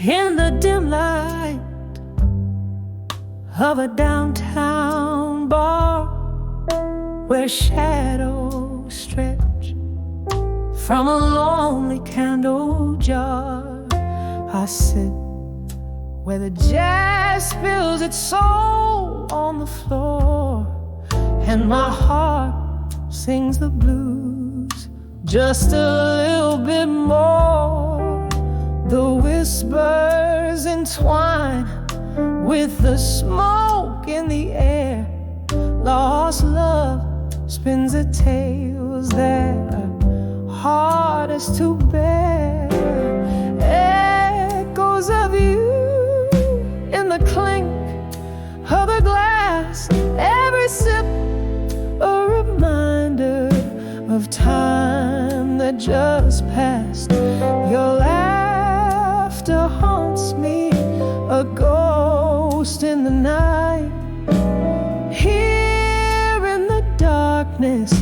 in the dim light of a downtown bar where shadows stretch from a lonely candle jar. I sit where the jazz spills its soul on the floor, and my heart sings the blues just a little bit more. The whispers entwine with the smoke in the air. Lost love spins the tales that are hardest to bear. Echoes of you in the clink of the glass, every sip a reminder of time that just passed. Your laughter haunts me, a ghost in the night. Here in the darkness,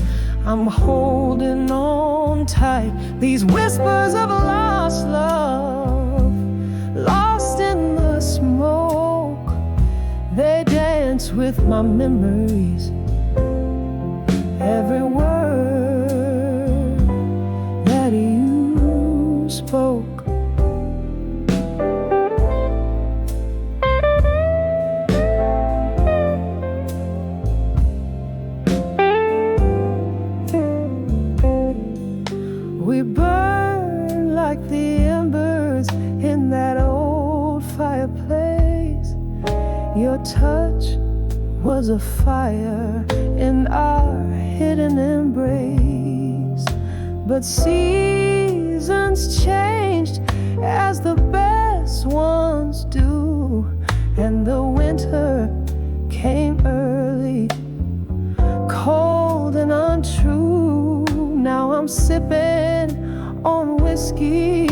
I'm holding on tight. These whispers of lost love, lost in the smoke, they dance with my memories. Every word that you spoke. We burn like the embers in that old fireplace. Your touch was a fire in our hidden embrace. But seasons changed as the best ones do, and the winter came early, cold and untrue. Now I'm sipping on whiskey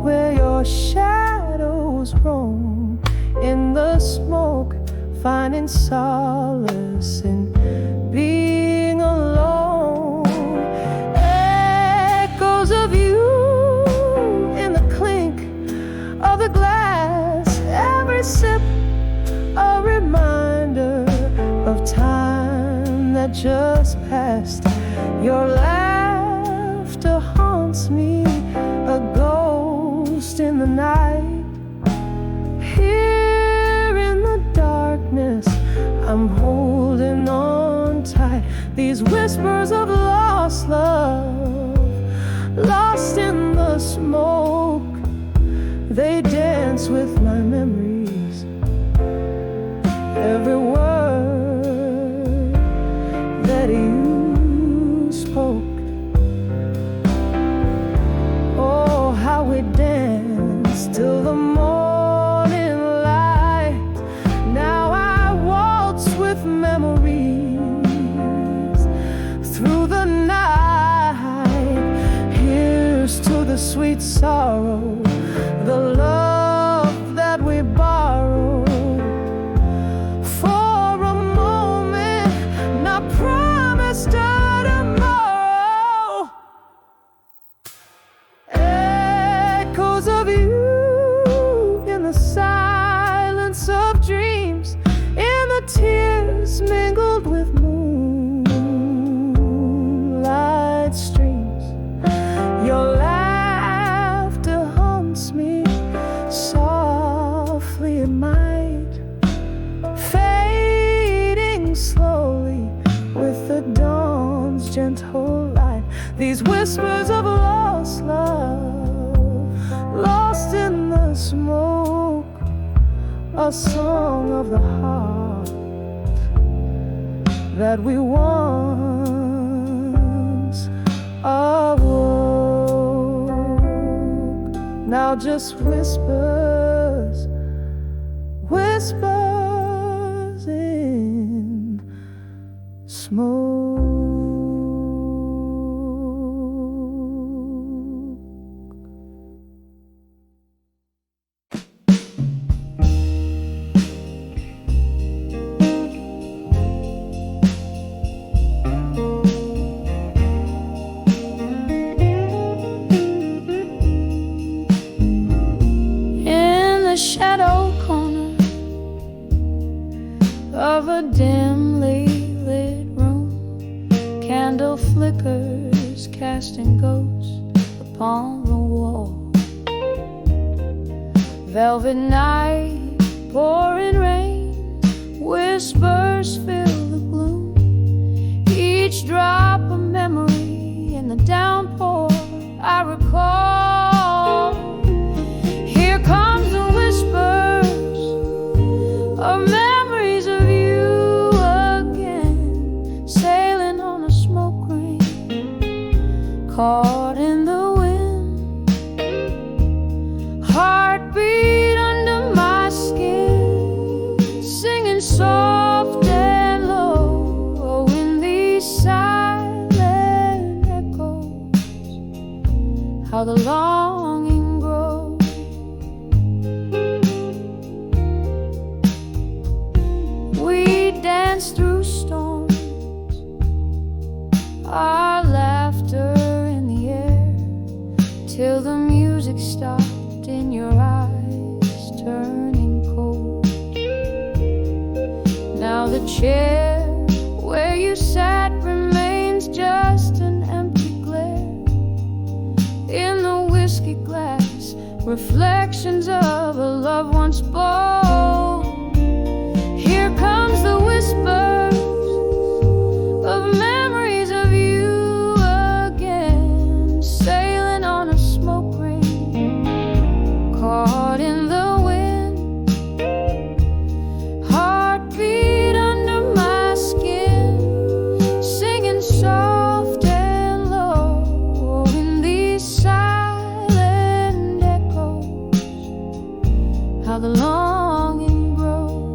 where your shadows roam, in the smoke finding solace in being alone. Echoes of you in the clink of the glass, every sip a reminder of time that just passed. Your laughter haunts me, a ghost in the night. Here in the darkness, I'm holding on tight. These whispers of lost love, lost in the smoke, they dance with my memories. Every word that you spoke. Oh, how we danced till the morning light. Now I waltz with memories through the night. Here's to the sweet sorrow, the love that we borrowed. For a moment, not promised a tomorrow. Echoes of you in the silence of dreams, in the tears mingled with moonlight streams. Your laughter haunts me softly at night, fading slowly with the dawn's gentle light. These whispers of lost love, lost in the smoke, a song of the heart that we once awoke. Now just whispers, whispers in smoke. In a dimly lit room, candle flickers casting ghosts upon the wall. Velvet night, pouring rain, whispers fill the gloom, each drop a memory in the downpour I recall. Here comes the whispers of memories of you again, sailing on a smoke ring, caught in the wind, heartbeat under my skin, singing soft and low in these silent echoes, how the longing grows. We dance through storms, our laughter in the air, till the music stopped in your eyes, turning cold. Now the chair where you sat remains just an empty glare. In the whiskey glass, reflections of a love once bold. Here comes the whispers of memories of you again, sailing on a smoke ring, caught in the wind, heartbeat under my skin, singing soft and low in these silent echoes, how the longing grows.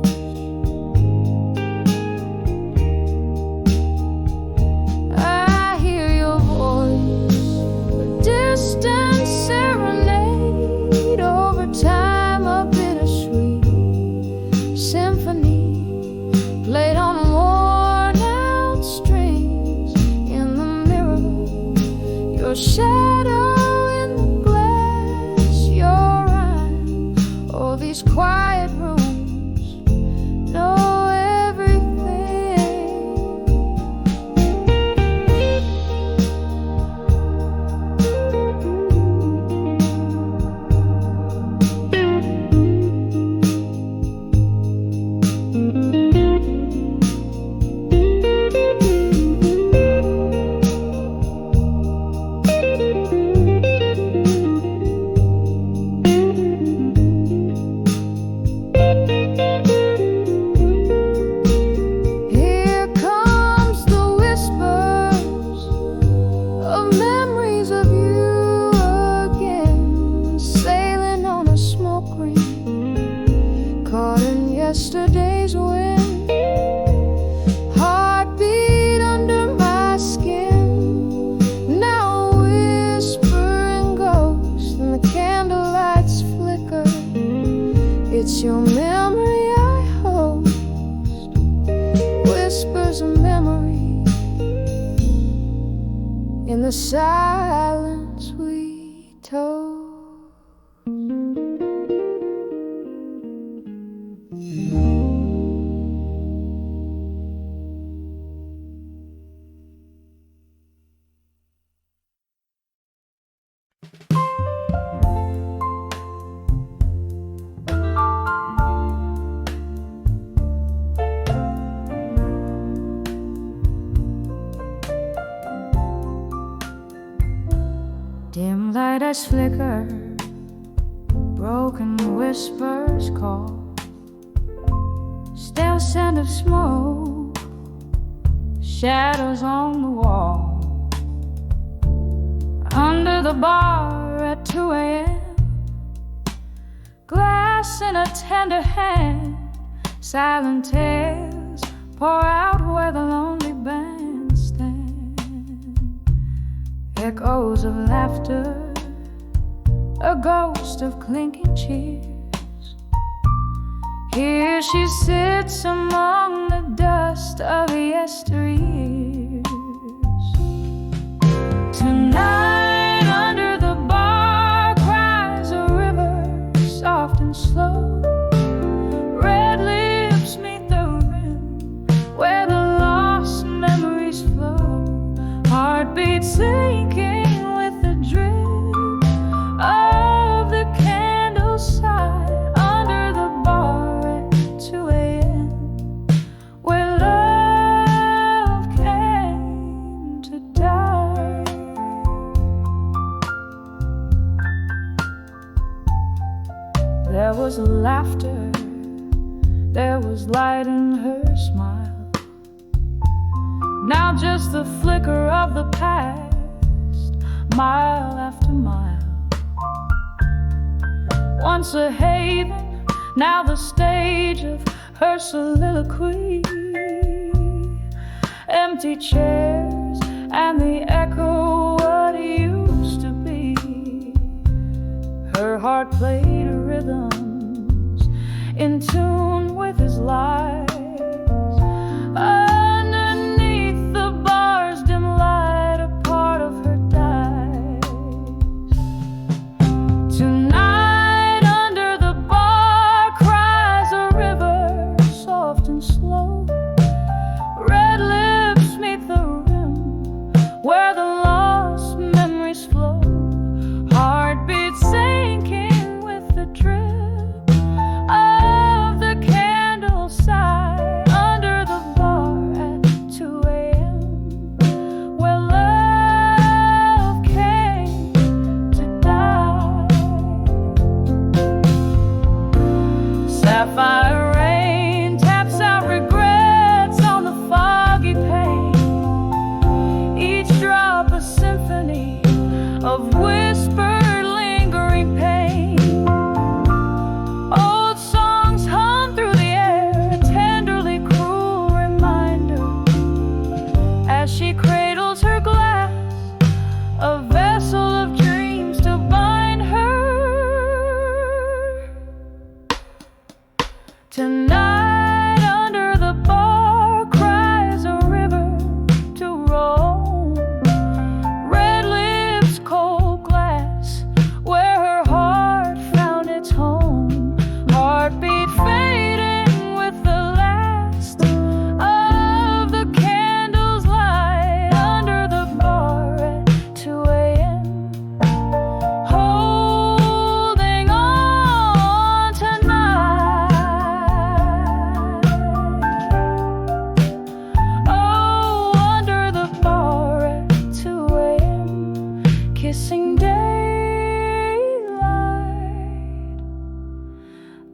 I hear your voice, a distant serenade, over time a bittersweet symphony, played on worn out strings. In the mirror, your shadow in the glass, your rhyme, all these quiet rooms know everything. Here comes the whispers of memories of you again, sailing on a smoke ring, caught in yesterday's wind, heartbeat under my skin. Now a whispering ghost and the candlelight's flicker. It's your memory I host, whispers of memory in the silence we told. Dim light as flicker, broken whispers call, stale scent of smoke, shadows on the wall. Under the bar at 2 a.m., glass in a tender hand, silent tales pour out where the lonely band stand. Echoes of laughter, a ghost of clinking cheers. Here she sits among the dust of yesteryears. Tonight under the bar cries a river, soft and slow. Red lips meet the rim, There was laughter, there was light in her smile. Now just the flicker of the past, mile after mile. Once a haven, now the stage of her soliloquy. Empty chairs and the echo what used to be. Her heart played rhythms in tune with his lies. Underneath the bar's dim light, a part of her dies. Tonight under the bar cries a river, soft and slow. Red lips meet the rim where the lost memories flow. Heartbeats sinking with the drip of the candle side under the bar at 2 a.m. where love came to die. Sapphire rain taps out regrets on the foggy pane. Each drop a symphony of whispered lingering pain. Old songs hum through the air, a tenderly cruel reminder as she cradles her glass, a vessel of dreams to bind her. Tonight under the bar cries a river to roam. Red lips, cold glass, where her heart found its home. Heartbeat fading with the last of the candles light under the bar at 2 a.m. Holding on tonight. Oh, under the bar at 2 a.m. Kissing daylight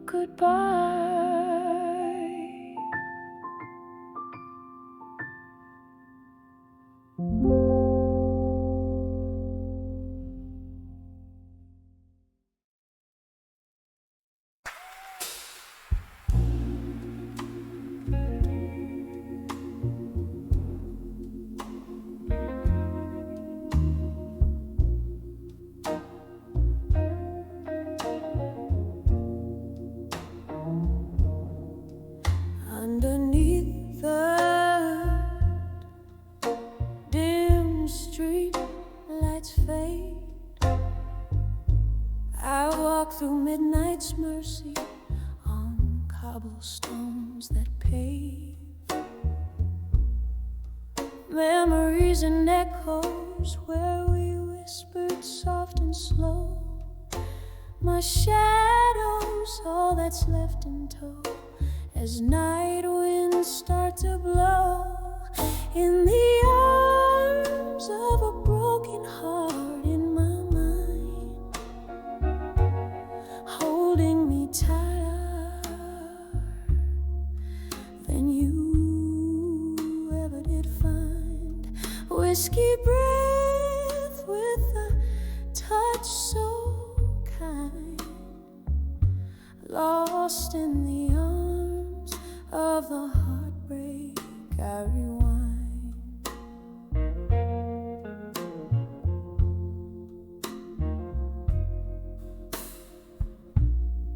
goodbye. Underneath the dim street lights fade, I walk through midnight's mercy on cobblestones that pave. Memories and echoes where we whispered soft and slow. My shadow's all that's left in tow as night winds start to blow. In the arms of a broken heart in my mind, holding me tighter than you ever did find. Whiskey breath with a touch so kind, lost in the arms of the heartbreak I rewind.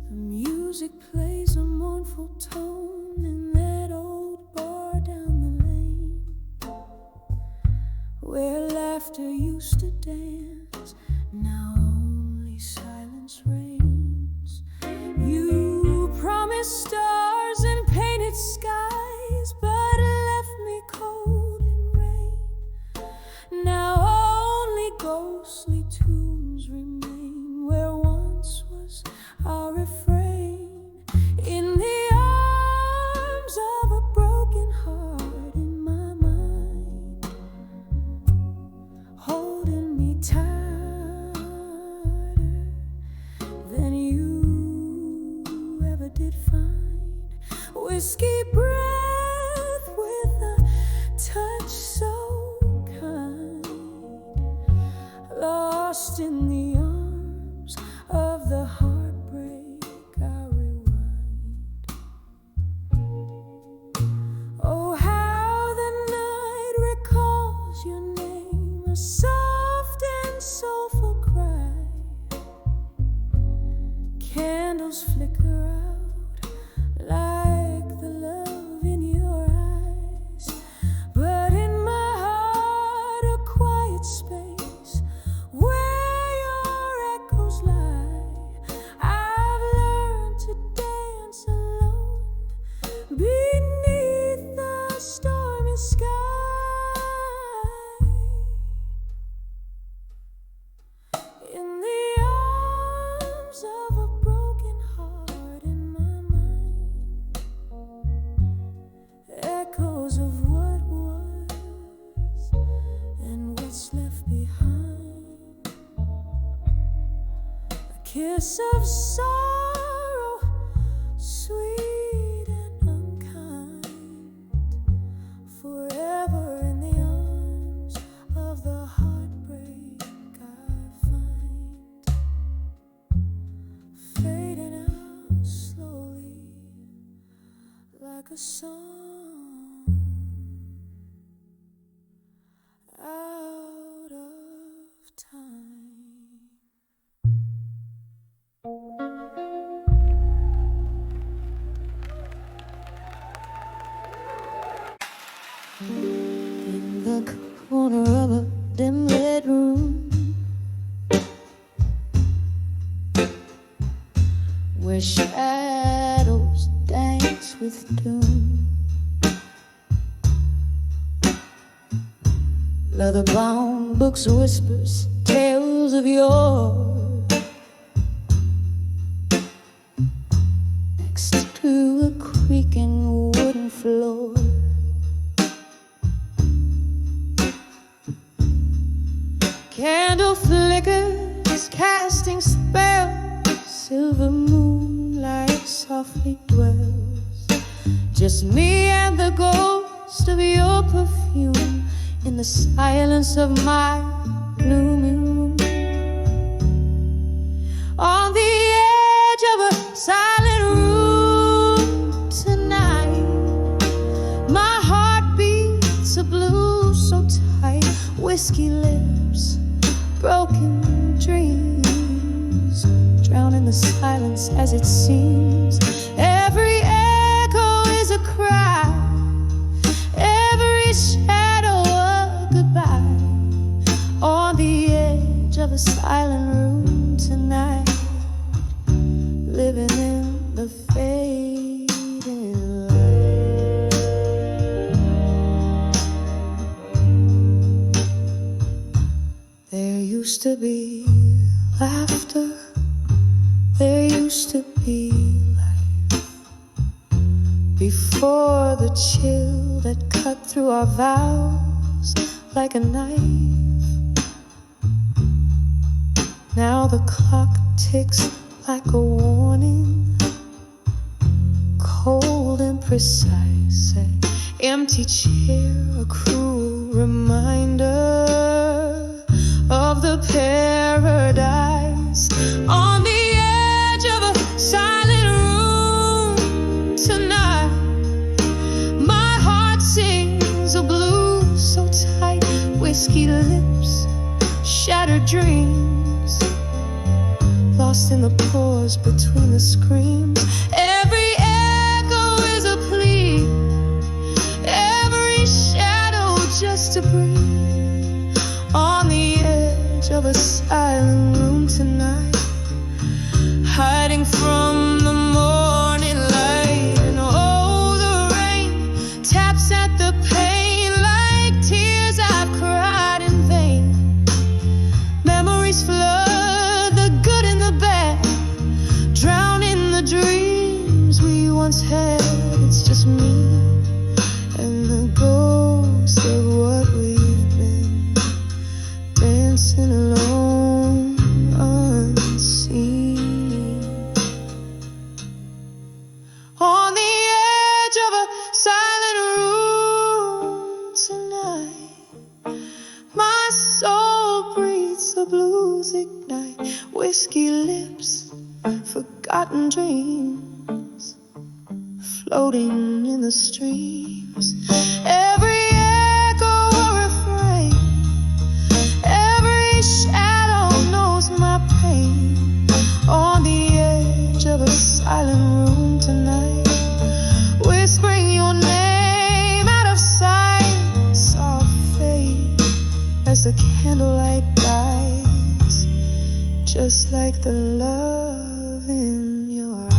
The music plays a mournful tone in that old bar down the lane, where laughter used to dance, now only silence reigns. You promised stars and painted skies, but left me cold in rain. Now only ghostly tunes remain where once was our refrain. In the arms of a broken heart in my mind, holding me tight. whiskey breath with a touch so kind, lost in the arms of the heartbreak I rewind. Oh, how the night recalls your name, a soft and soulful cry. Candles flicker out like the love in your eyes, but in my heart a quiet space where your echoes lie. I've learned to dance alone beneath the stormy sky. In the arms of a broken heart, in my mind, echoes of what was and what's left behind. A kiss of sorrow, sweet and unkind, forever in the arms of the heartbreak I find, fading out slowly like a song out of time. In the corner of a dim lit room, where shadows dance with doom, leather-bound books, whispers, tales of yore, next to a creaking wooden floor. Candle flickers, casting spells, silver moonlight softly dwells. Just me and the ghost of your perfume in the silence of my gloomy room. On the edge of a silent room tonight, my heart beats a blue so tight, whiskey lips, broken dreams, drown in the silence as it seems. Every echo is a cry, every shadow a goodbye. On the edge of a silent room tonight, living in the fading light. There used to be laughter, there used to be life, before the chill that cut through our vows like a knife. Now the clock ticks like a warning, cold and precise, an empty chair, a cruel reminder of the paradise. On the edge of a silent room tonight, my heart sings a blues so tight, whiskey lips, shattered dreams, lost in the pause between the screams. Every echo is a plea, every shadow just to breathe. On the edge of a silent room tonight, hiding from the morning light. And oh, the rain taps at the pain like tears I've cried in vain. Memories flood the good and the bad, drown in the dreams we once had. It's just me and the ghost of what we've been, dancing alone, unseen. On the edge whiskey lips, forgotten dreams floating in the streams. Every echo a refrain, every shadow knows my pain. On the edge of a silent room tonight, whispering your name out of sight. Soft fade as the candlelight dies, just like the love in your eyes.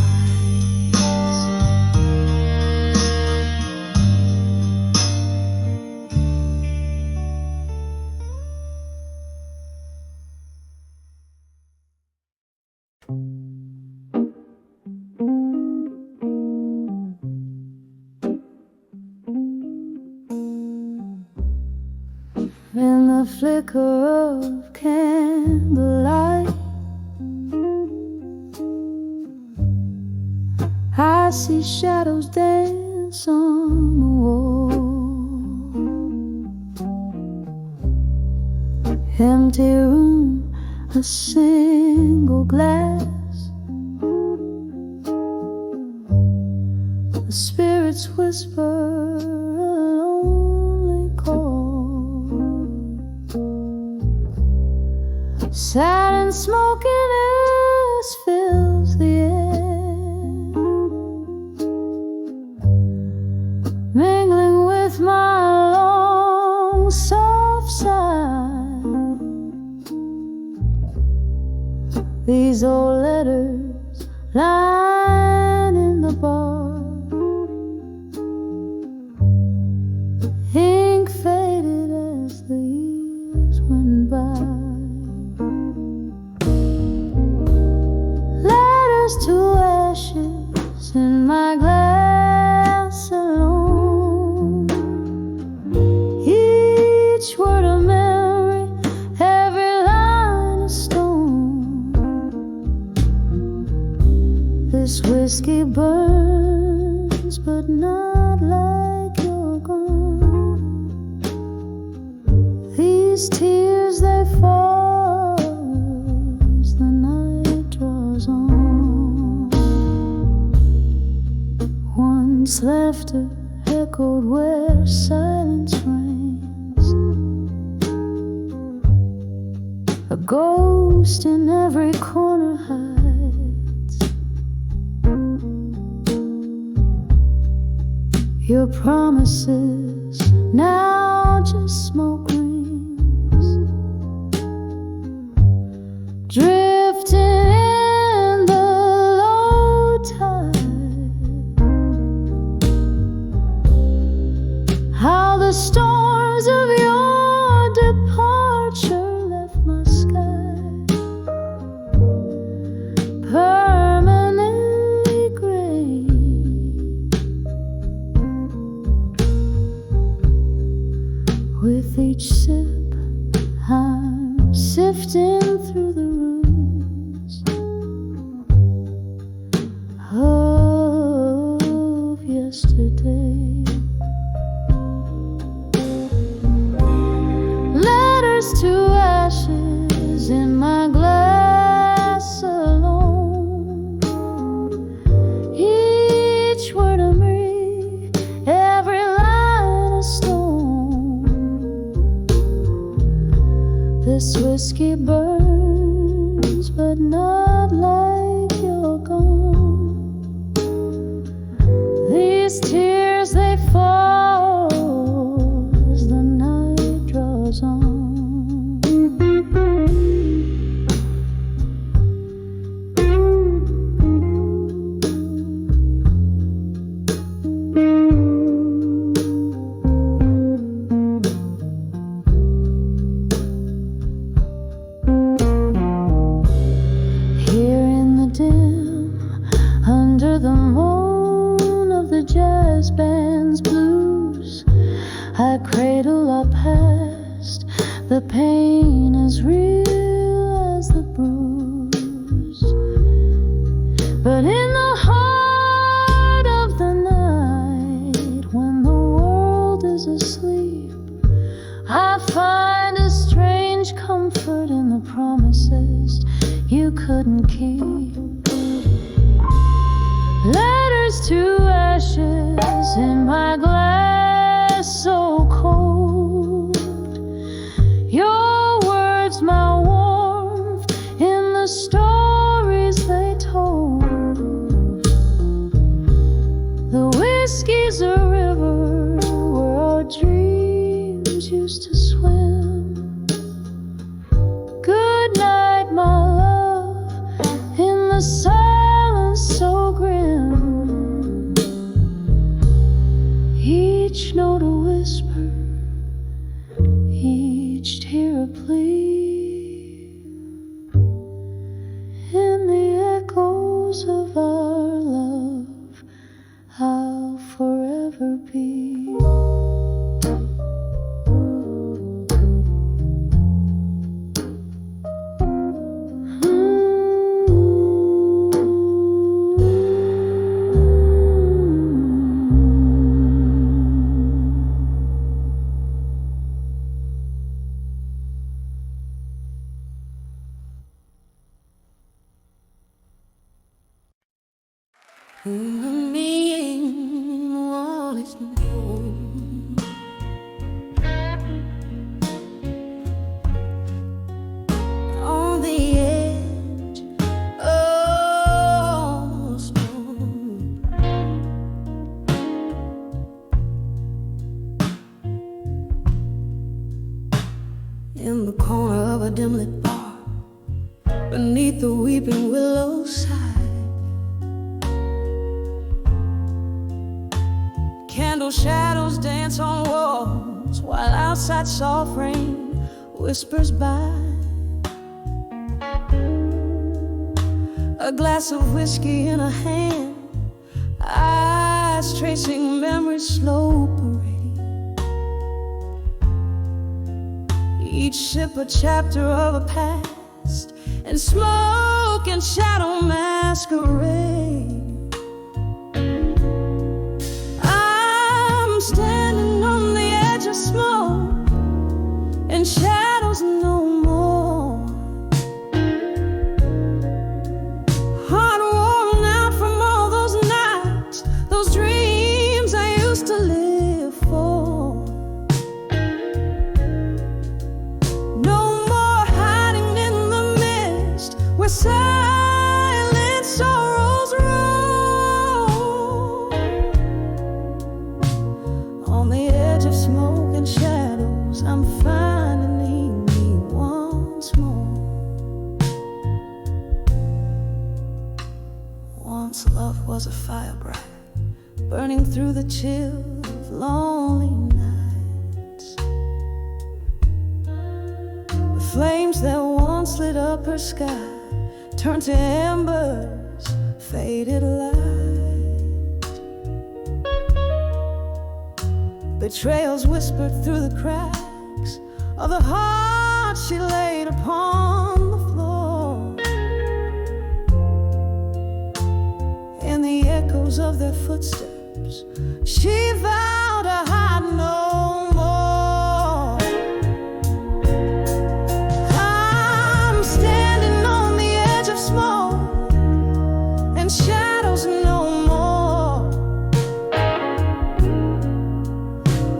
In the flicker of candlelight, I see shadows dance on the wall. Empty room, a single glass. The spirits whisper a lonely call. Sad and smokiness fills the air, mingling with my long soft sigh. These old letters lining the bar, ink faded as the years went by. To ashes in my glass alone, each word a memory, every line a stone. This whiskey burns, but not like you're gone. These tears, they fall as the night draws on. Once laughter echoed where silence reigns, a ghost in every corner hides. Your promises now just smoke rings, drifting in the low tide. How the storms of your departure left my sky permanently gray. With each sip, I'm sifting through the ruins of yesterday. To ashes in my glass alone, each word a memory, every line a stone. This whiskey burns, but not like you're gone. These tears, they fall as the night draws on. I cradle our past. The pain is real as the bruise, but in the heart of the night, when the world is asleep, I find a strange comfort in the promises you couldn't keep. Letters to ashes in my glass, so cold. Your words, my warmth in the stories they told. The whiskey's a river where our dreams used to swim. Good night, my love, in the silence so grim. Each note a whisper, each tear a plea, in the echoes of our love I'll forever be. On the edge of smoke, in the corner of a dim lit bar, beneath the weeping willow side, candle shadows dance on walls while outside soft rain whispers by. A glass of whiskey in a hand, eyes tracing memory's slow parade. Each sip a chapter of a past, and smoke and shadow masquerade. I'm standing on the edge of smoke and shadows no more. Heart worn out from all those nights, those dreams I used to live for. No more hiding in the mist where silent sorrows roll. On the edge of smoke and shadows, I'm finding me once more. Once love was a fire bright, burning through the chill of lonely nights. The flames that once lit up her sky turned to embers, faded light. Betrayals whispered through the cracks of the heart she laid upon the floor. In the echoes of their footsteps, she vowed to hide no more. I'm standing on the edge of smoke and shadows no more.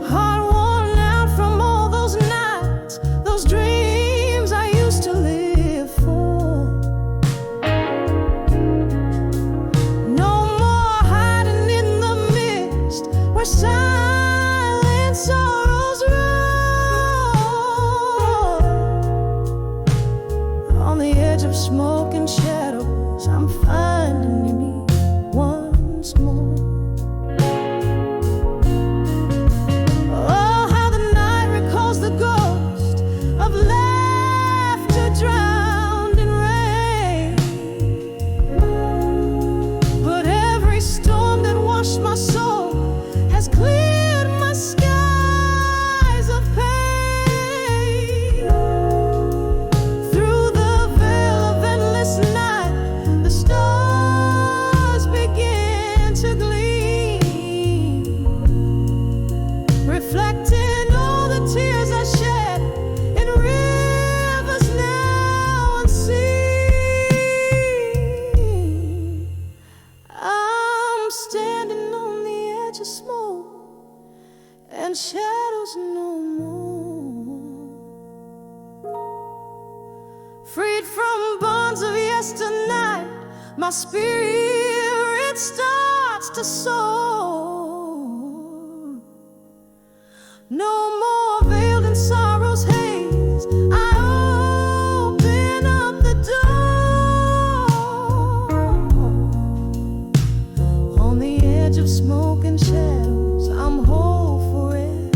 Heart worn out from all those nights, those dreams I used to live for. No more hiding in the mist where silent sorrows roll. On the edge of smoke and shadows, I'm finding me once more. Oh, how the night recalls the ghost of laughter drowned in rain. But every storm that washed my soul has cleared my skies of pain. Through the veil of endless night, the stars begin to gleam, reflecting all the tears I shed in rivers now unseen. standing on the edge of smoke and shadows no more. Freed from bonds of yesternight, my spirit starts to soar. No more veiled in sorrow's haze, I open up the door. On the edge of smoke and shadows, I'm whole forevermore.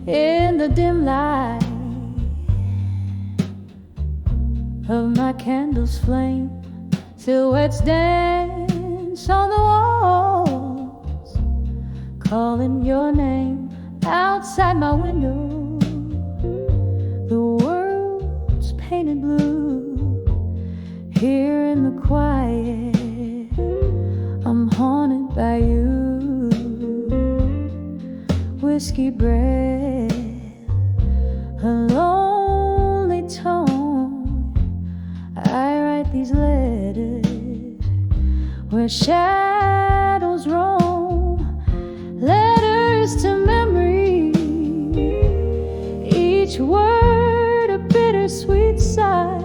In the dim light of my candle's flame, silhouettes dance on the walls, calling your name. Outside my window, the world's painted blue. Here in the quiet, I'm haunted by you. Whiskey breath, a lonely tone. I write these letters where shadows roam. Letters to memory, each word a bittersweet sigh,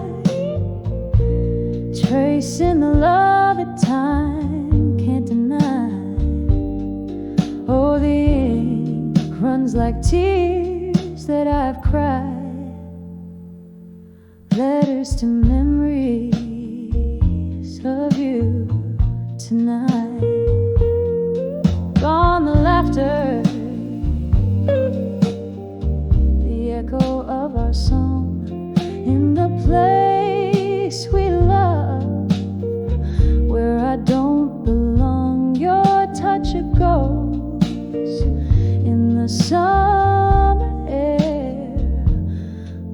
tracing the love that time can't deny. Oh, the ink runs like tears that I've cried. Letters to memories of you tonight. Gone the laughter, the echo of our song. In the place we love, where I don't belong, your touch a ghost in the summer air,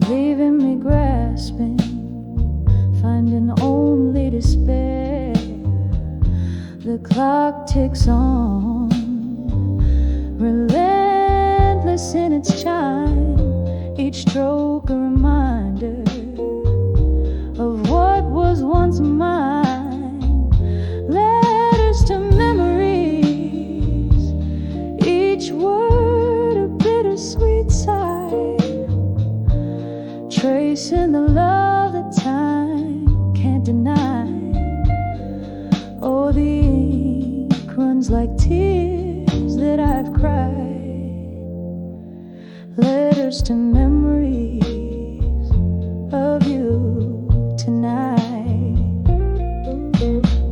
leaving me grasping, finding only despair. The clock ticks on, relentless in its chime, each stroke a reminder of what was once mine. Letters to memories, each word a bittersweet sigh, tracing the love that time can't deny. Oh, the ink runs like tears that I've cried. Letters to memories of you tonight.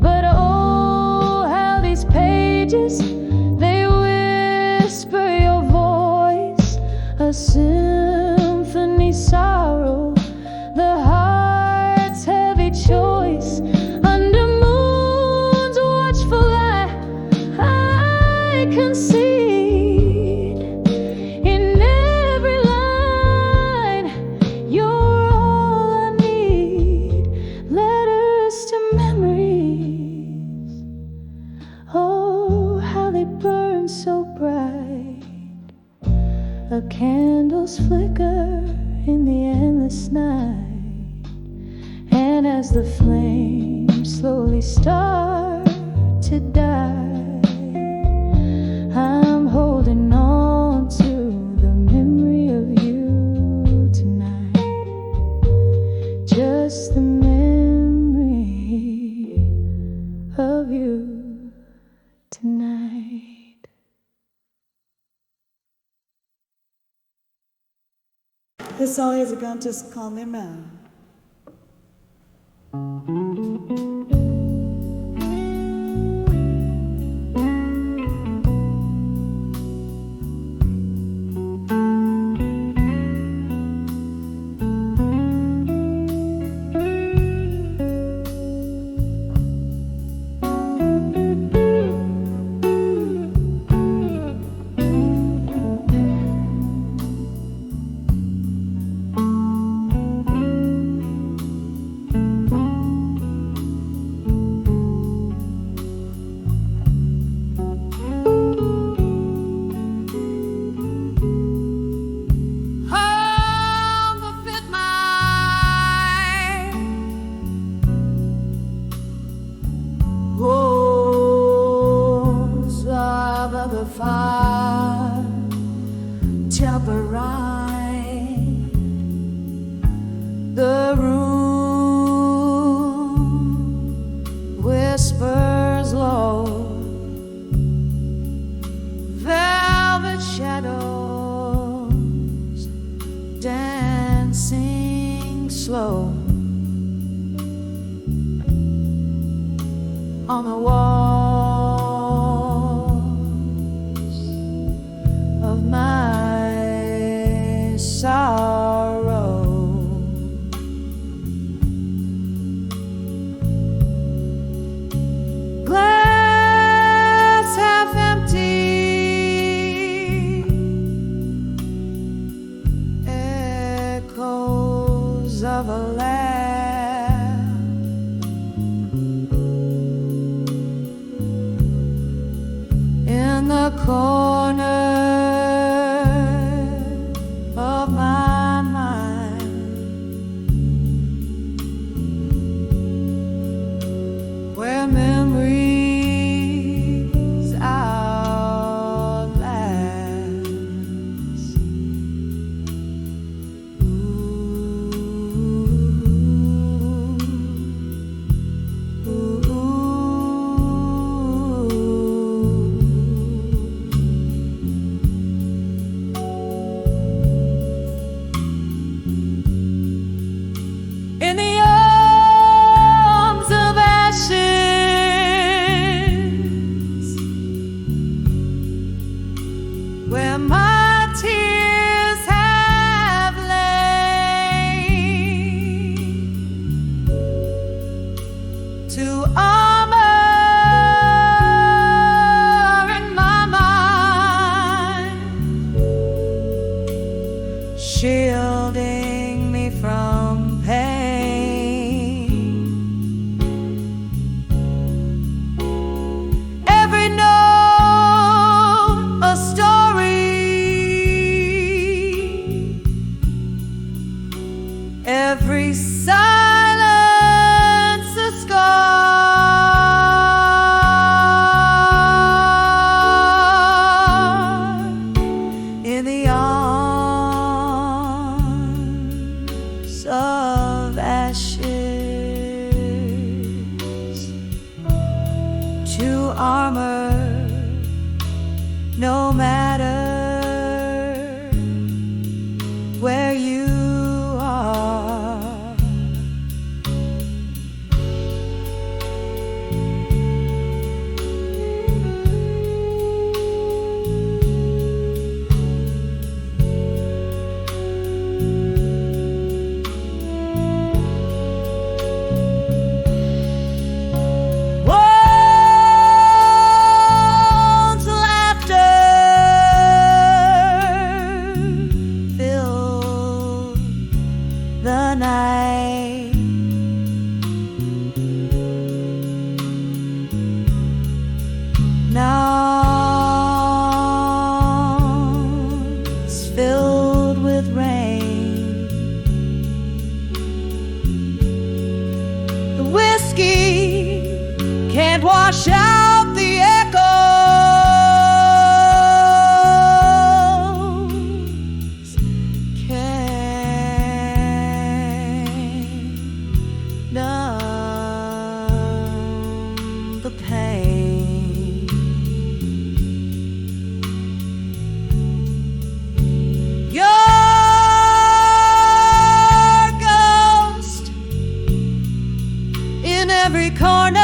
But oh, how these pages, they whisper your voice, a symphony sorrow, the heart's heavy choice. Under moon's watchful eye, I concede in every line, you're all I need. Letters to memories, oh, how they burn so bright. A candle's flicker in the endless night, and as the flames slowly start to die, I'm holding on to the memory of you tonight. Just the memory of you tonight. This song is going to call Memo. right. The room whispers low, velvet shadows dancing slow on the walls of my sorrow. Glass half empty, echoes of a laugh. In the corner of my mind, where memories outlast. Ooh, ooh, ooh. In the arms of ashes, where my tears have lain, to armor in my mind, shielding me from pain. Every note a story, every silence a scar. In the arms of ashes, to armor, no matter where you are. Once laughter filled the night. Now it's filled with rain. The whiskey can't wash out the echoes, can't numb the pain. Your ghost in every corner,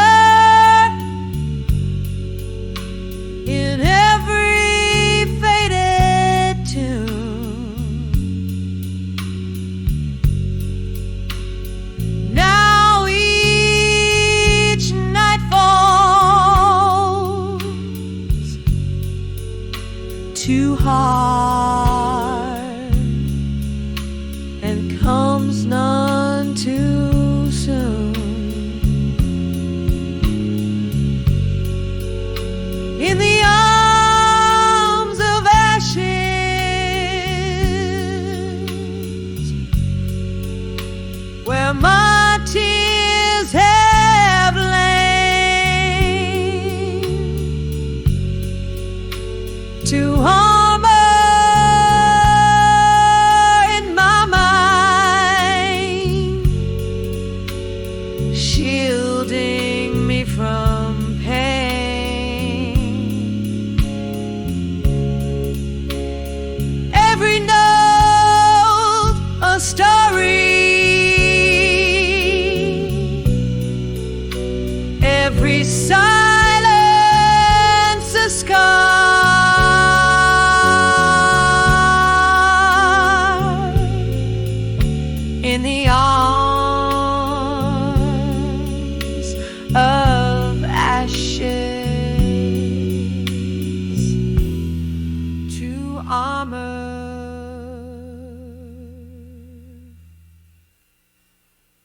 in every faded tune. Now each night falls too hard and comes none too soon. In the arms of ashes, where my tears have lain, to armor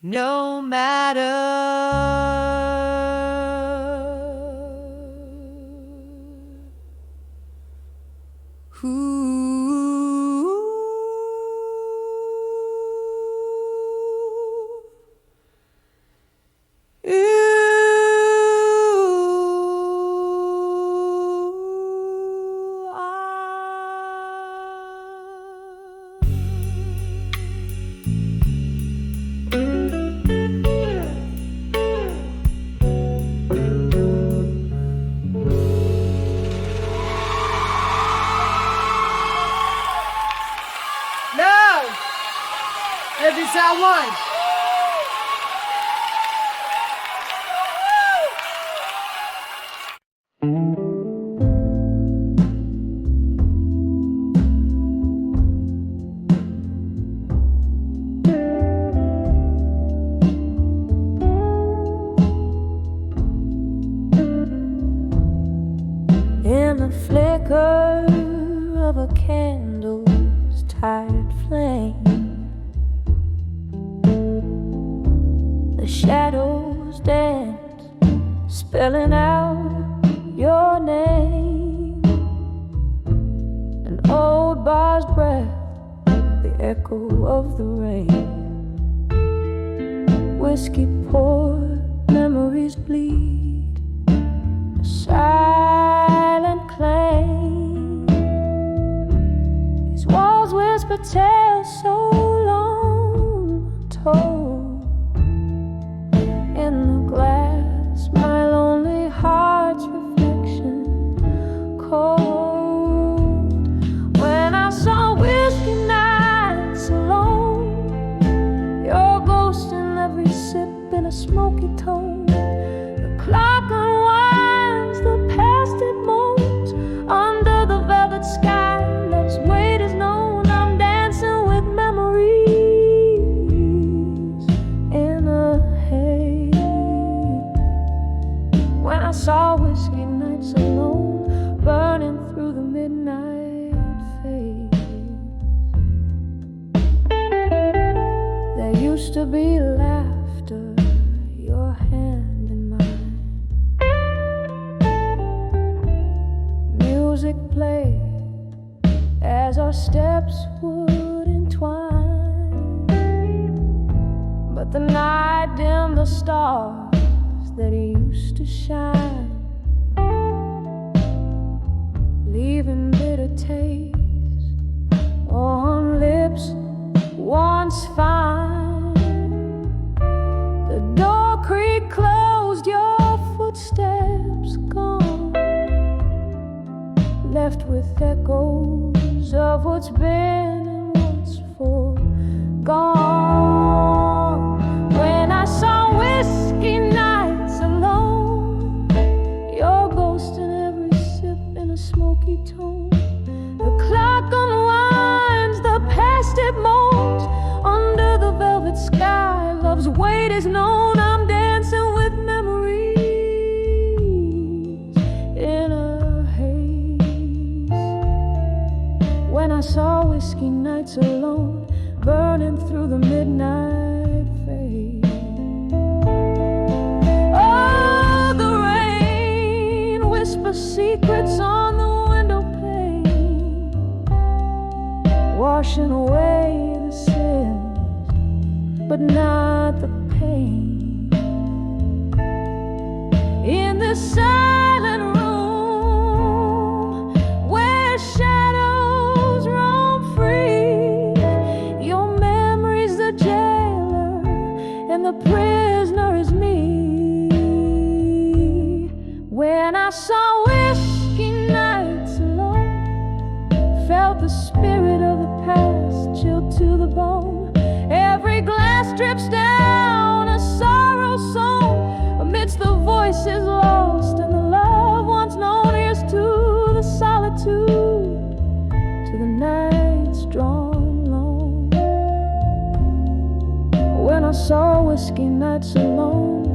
No matter who Every side one. In the flicker of a candle's tired flame, the shadows dance, spelling out your name. An old bar's breath, the echo of the rain. Whiskey poured, memories bleed, a silent claim. These walls whisper tales so long told. In the glass, my lonely heart's reflection cold. When I saw whiskey nights alone, your ghost in every sip in a smoky tone. The clock unwinds, the past it moans. Under the velvet sky, love's weight is known. I'm dancing with memories in a haze. When I saw whiskey nights alone, burning through the midnight fade. There used to be laughter, your hand in mine. Music played as our steps would entwine. But the night dimmed the stars that used to shine, leaving bitter taste on lips once fine. The door creaked closed, your footsteps gone, left with echoes of what's been and what's forgone. When I saw whiskey nights alone, your ghost in every sip in a smoky tone. The clock unwinds, the past it moans. Under the velvet sky, love's weight is known. I'm dancing with memories in a haze. When I saw whiskey nights alone, burning through the midnight fade. Oh, the rain whispers secrets on the window pane, washing away the sins, but not the pain. In this silent room where shadows roam free, your memory's the jailer and the prisoner is me. When I saw whiskey nights alone, felt the spirit of the past chilled to the bone. Every glass drips down a sorrow song amidst the voices lost and the love once known. Here's to the solitude, to the nights drawn long. When I saw whiskey nights alone,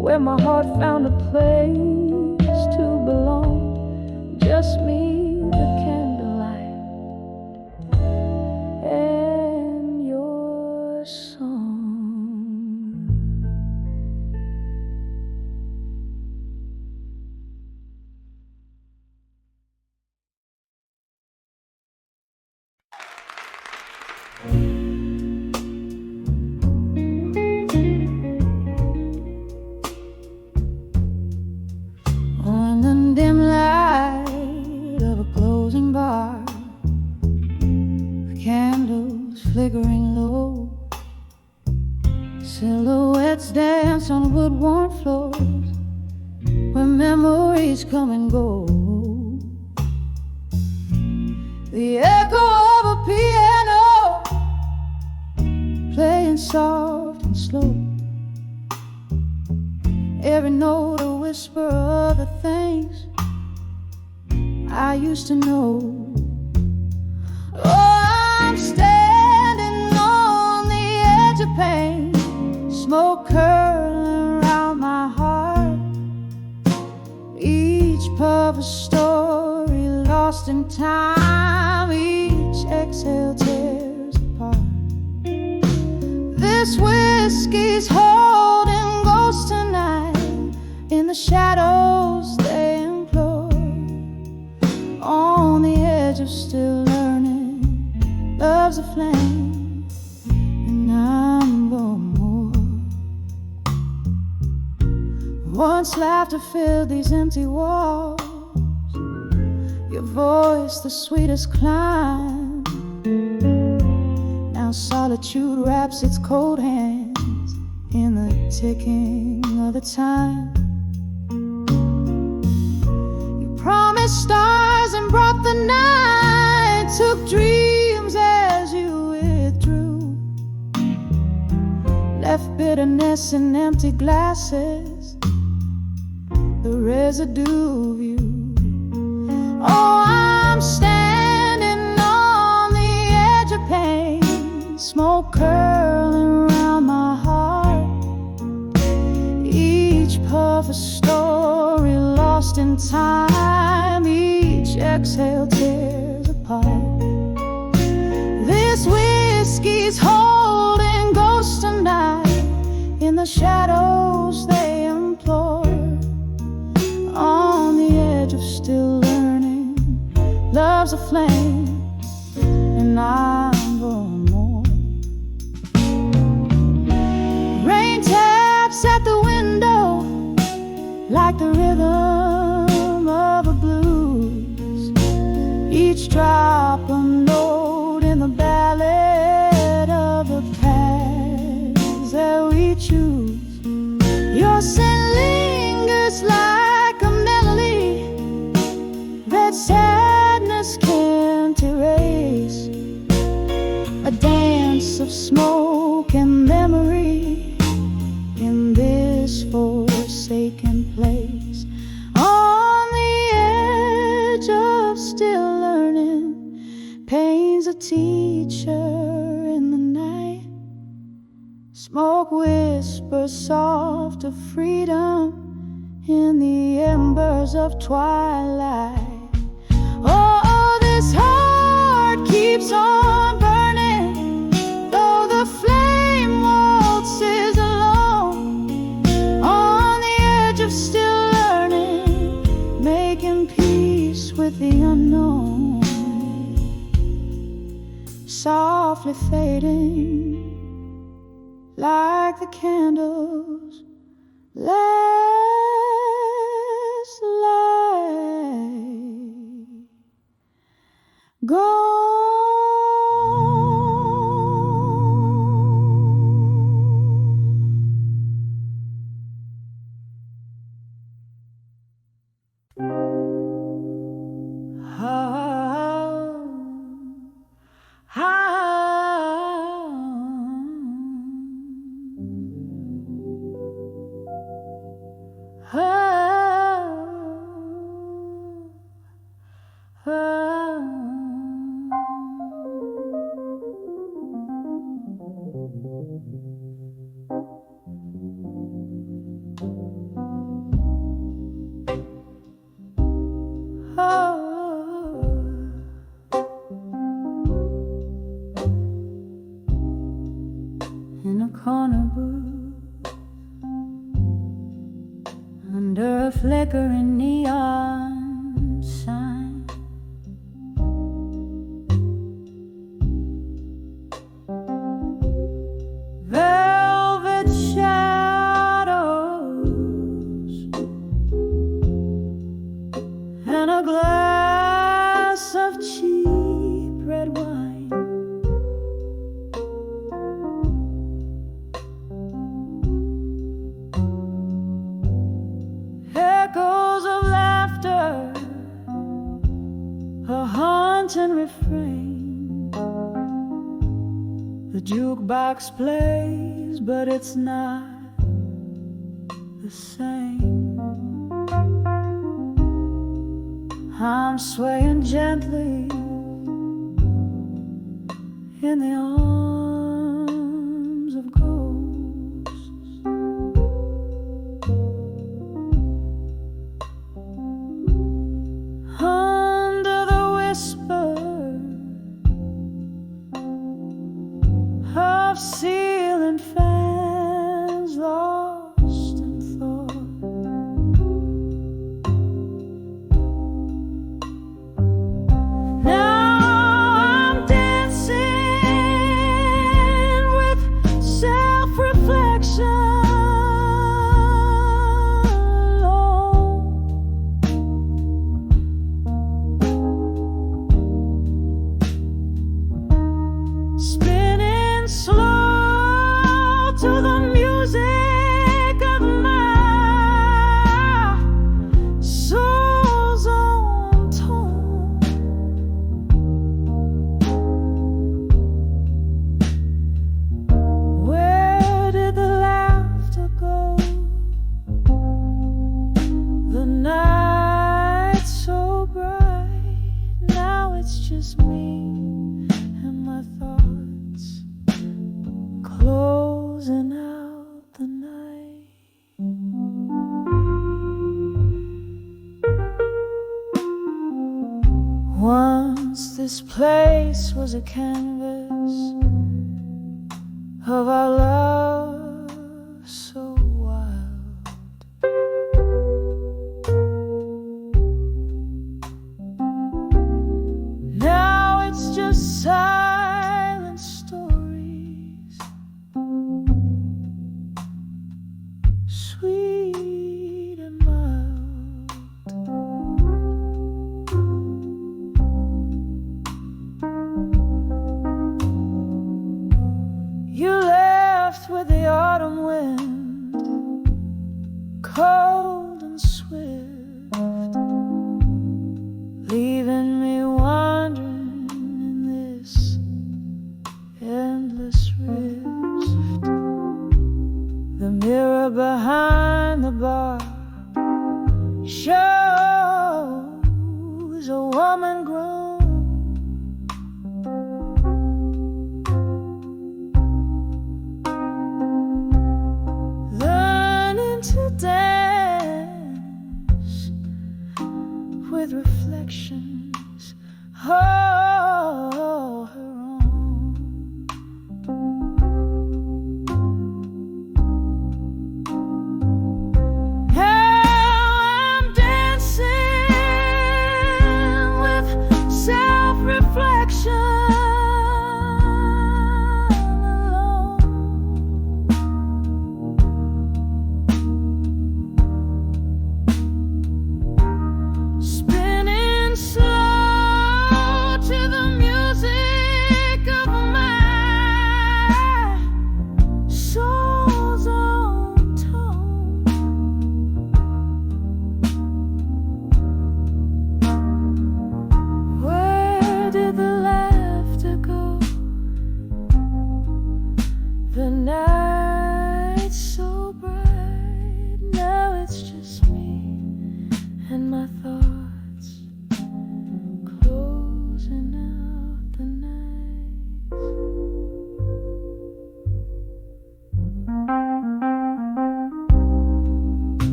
where my heart found a place to belong, just me, the candlelight, and your song. On the dim light of a closing bar, candles flickering low, silhouettes dance on wood-worn floors where memories come and go. The echo of a piano playing soft and slow, every note a whisper of the things I used to know. Oh, I'm standing on the edge of pain, smoke curling around my heart, each puff a story lost in time, each exhale tears apart. This whiskey's holding ghosts tonight, in the shadows they implore, on the edge of still learning, love's a flame, and I'm born more. Once laughter filled these empty walls, your voice the sweetest climb. Now solitude wraps its cold hands in the ticking of the time. You promised stars and brought the night, took dreams as you withdrew, left bitterness in empty glasses, the residue of you. Oh, I'm standing on the edge of pain, smoke curling around my heart, each puff a story lost in time, each exhale tears apart. This whiskey's holding ghosts tonight, in the shadows they implore, on the edge of still learning, love's a flame, and I'm born more. Rain taps at the window like the rhythm of a blues, each drop a note in the ballad of the paths that we choose. Your scent lingers like a melody that sadness can't erase, a dance of smoke and memory in this forsaken place, on the edge of still learning, pain's a teacher in the night, smoke whispers soft of freedom in the embers of twilight. Oh, this heart keeps on burning, though the flame waltzes alone, on the edge of still learning, making peace with the unknown, softly fading like the candles last light gone. In a corner booth, under a flickering neon sign, refrain. The jukebox plays, but it's not the same. I'm swaying gently in the arms of ghosts. Under the whisper of ceiling fans, lost in thought. Just me and my thoughts closing out the night. Once this place was a canvas of our love so wild. Now it's just silent stories, sweet and mild. You left with the autumn wind, cold and swift, leaving me wandering in this endless rift. The mirror behind the bar shows a woman grown, learning to dance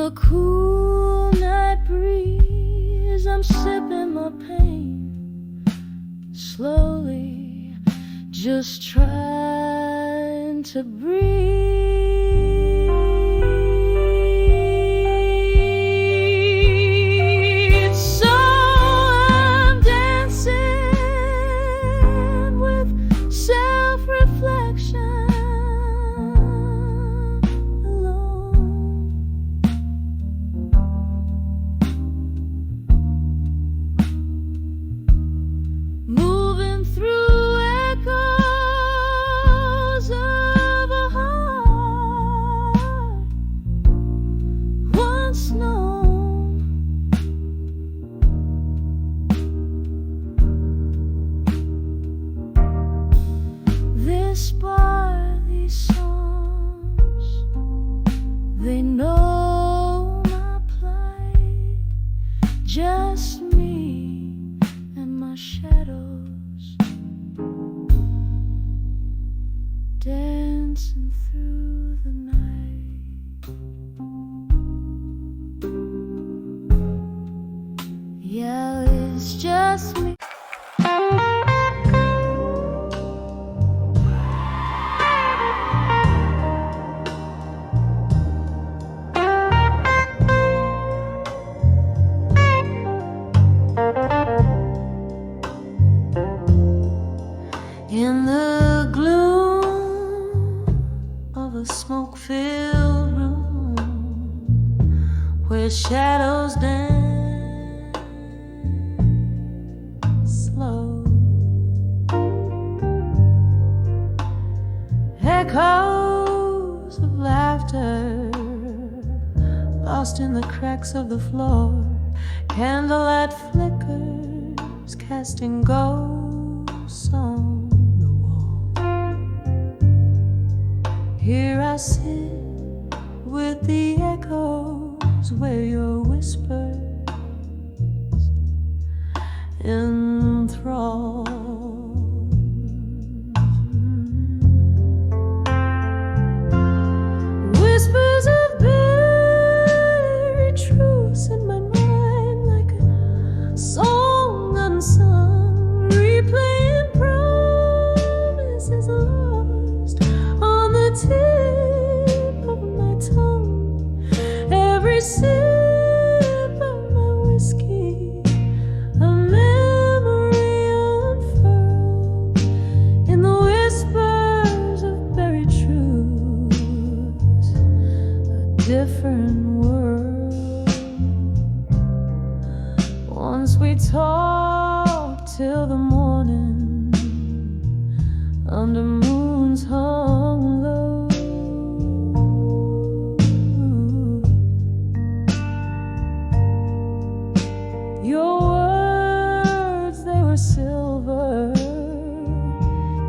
the cool night breeze. I'm sipping my pain slowly, just trying to breathe. So I'm dancing with self-reflection. These songs, they know my plight. Just me and my shadows dancing through the night. Yeah, it's just me. In the gloom of a smoke-filled room where shadows dance slow, echoes of laughter lost in the cracks of the floor, candlelight flickers casting ghosts on. Here I sit with the echoes where your whispers enthrall. Whispers of buried truths in my mind, like a song unsung, replaying promises lost on the tip of my tongue. Every sip of my whiskey, a memory unfurled in the whispers of buried truths, a different world. Once we talked till the morning under moons hung low. Your words, they were silver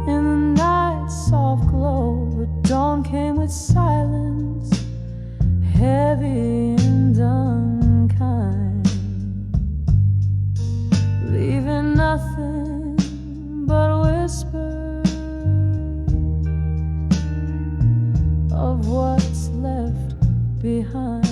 in the night's soft glow. But dawn came with silence, heavy and unkind, leaving nothing but whispers of what's left behind.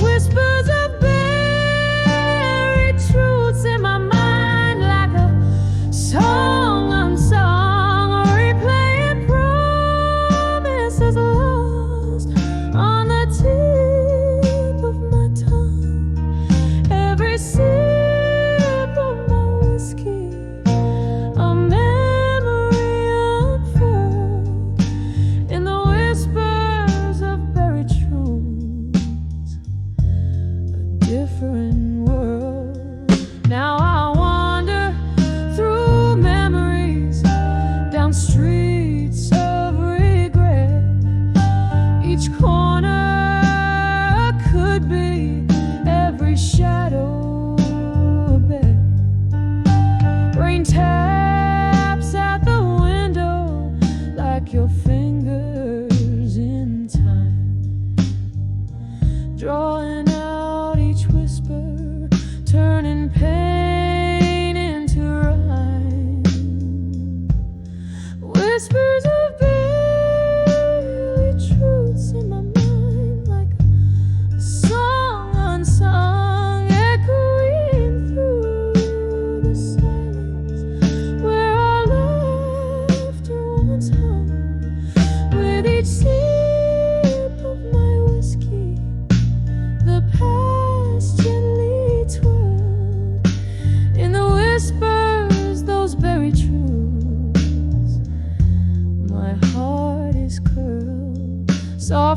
Whispers of buried truths in my mind, like a song unsung, replaying promises lost on the tip of my tongue. Every sip of my whiskey, a memory unfurled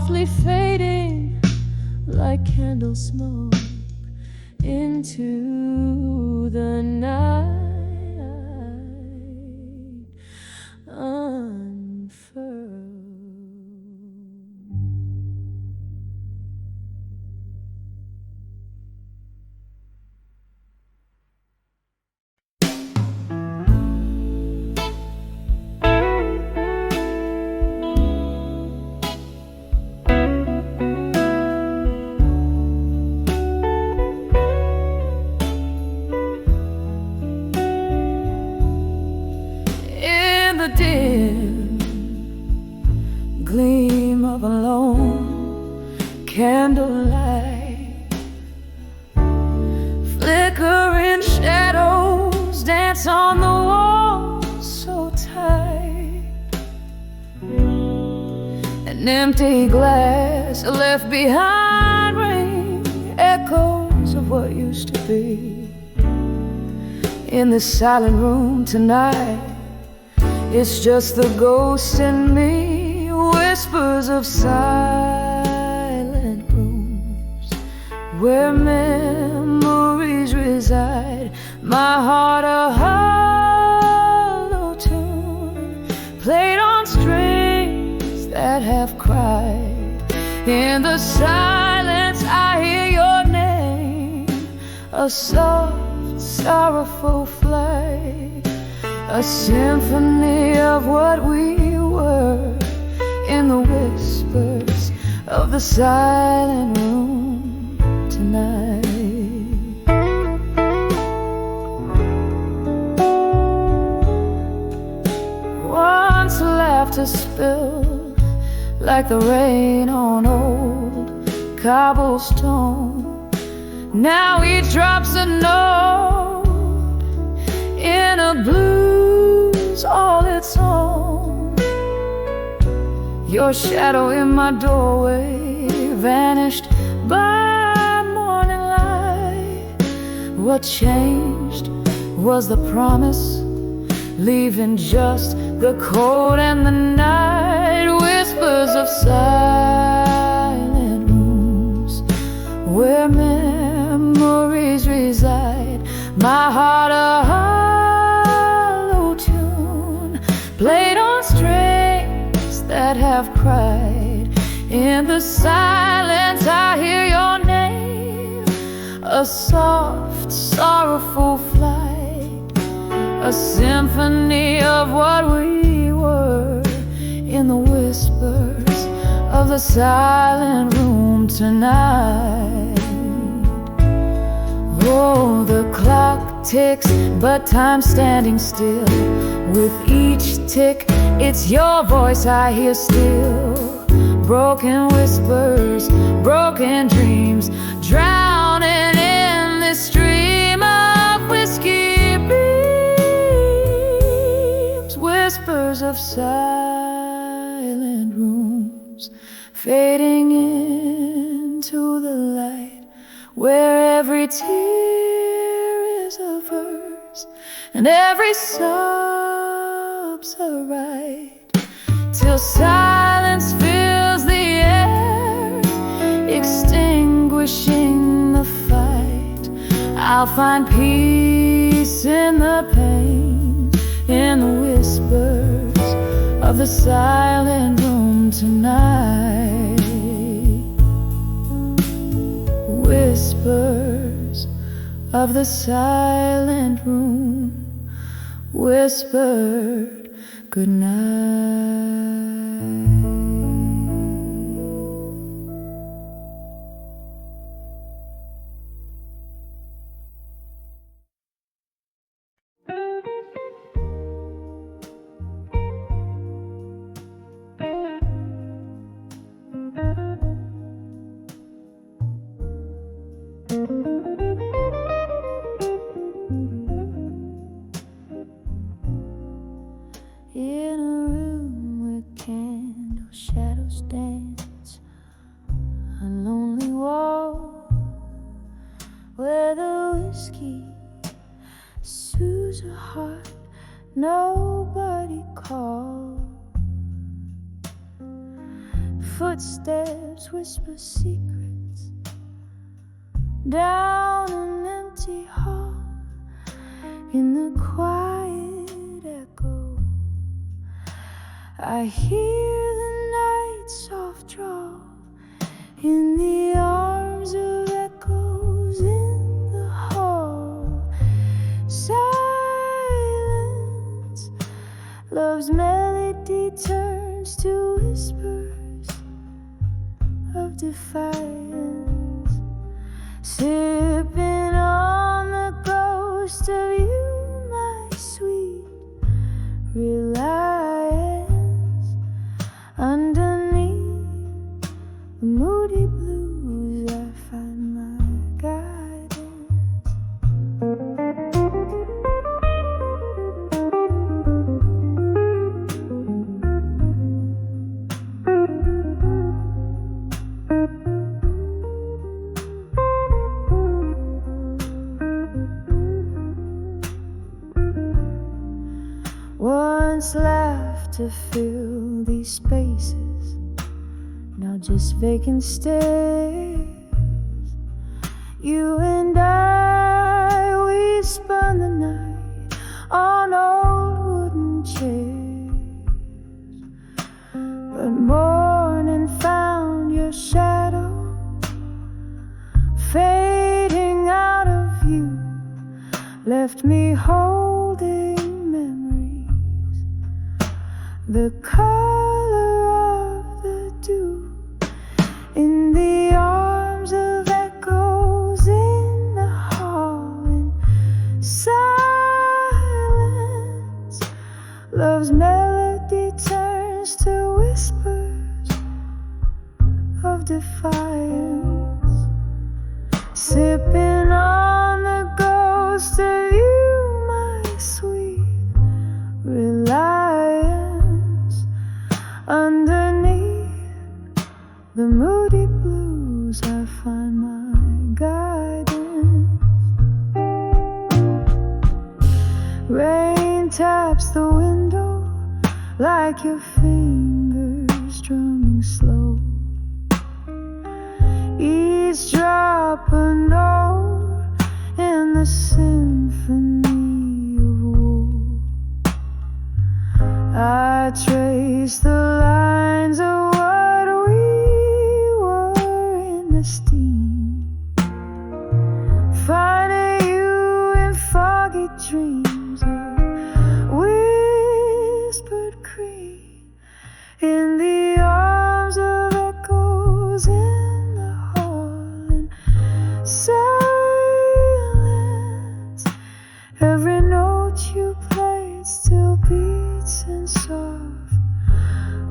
softly fading like candle smoke into the night. Unfurled. Dim gleam of a lone candlelight, flickering shadows dance on the wall so tight. An empty glass left behind ring echoes of what used to be. In this silent room tonight, it's just the ghost in me, whispers of silent rooms where memories reside. My heart a hollow tune, played on strings that have cried. In the silence I hear your name, a soft, sorrowful flight, a symphony of what we were in the whispers of the silent room tonight. Once laughter spilled like the rain on old cobblestone. Now each drop's a note in a blues all its own. Your shadow in my doorway vanished by morning light. What changed was the promise, leaving just the cold and the night. Whispers of silent rooms where memories reside. My heart a hollow tune, played on strings that have cried. In the silence I hear your name, a soft, sorrowful flight, a symphony of what we were in the whispers of the silent room tonight. Oh, the clock ticks, but time's standing still. With each tick, it's your voice I hear still. Broken whispers, broken dreams, drowning in this stream of whiskey beams. Whispers of silent rooms fading into the light, where every tear is a verse and every sob's a right, till silence fills the air, extinguishing the fight. I'll find peace in the pain, in the whispers of the silent room tonight. Whispers of the silent room whispered good night. In a room where candle shadows dance, a lonely wall where the whiskey soothes a heart nobody called. footsteps whisper secrets down an empty hall in the quiet echo. I hear the night soft draw in the arms of echoes in the hall. Silence, love's melody turns to whispers of defiance, sipping on the ghost of you, my sweet reliance. Underneath the moody blues, I find my guidance. Once left to fill these spaces, now just vacant stares. You and I, we spun the night on old wooden chairs, but morning found your shadow fading out of view, left me holding the color of the dew in the arms of echoes in the hall. In silence, love's melody turns to whispers of defiance, sipping on the ghost of you, my sweet reliance. Underneath the moody blues, I find my guidance. Rain taps the window like your fingers drumming slow. Each drop a note in the symphony of woe. I trace the lines of what we were in the steam, finding you in foggy dreams of whispered cream in the arms of echoes in the hall. In silence, every note you played still beats in soft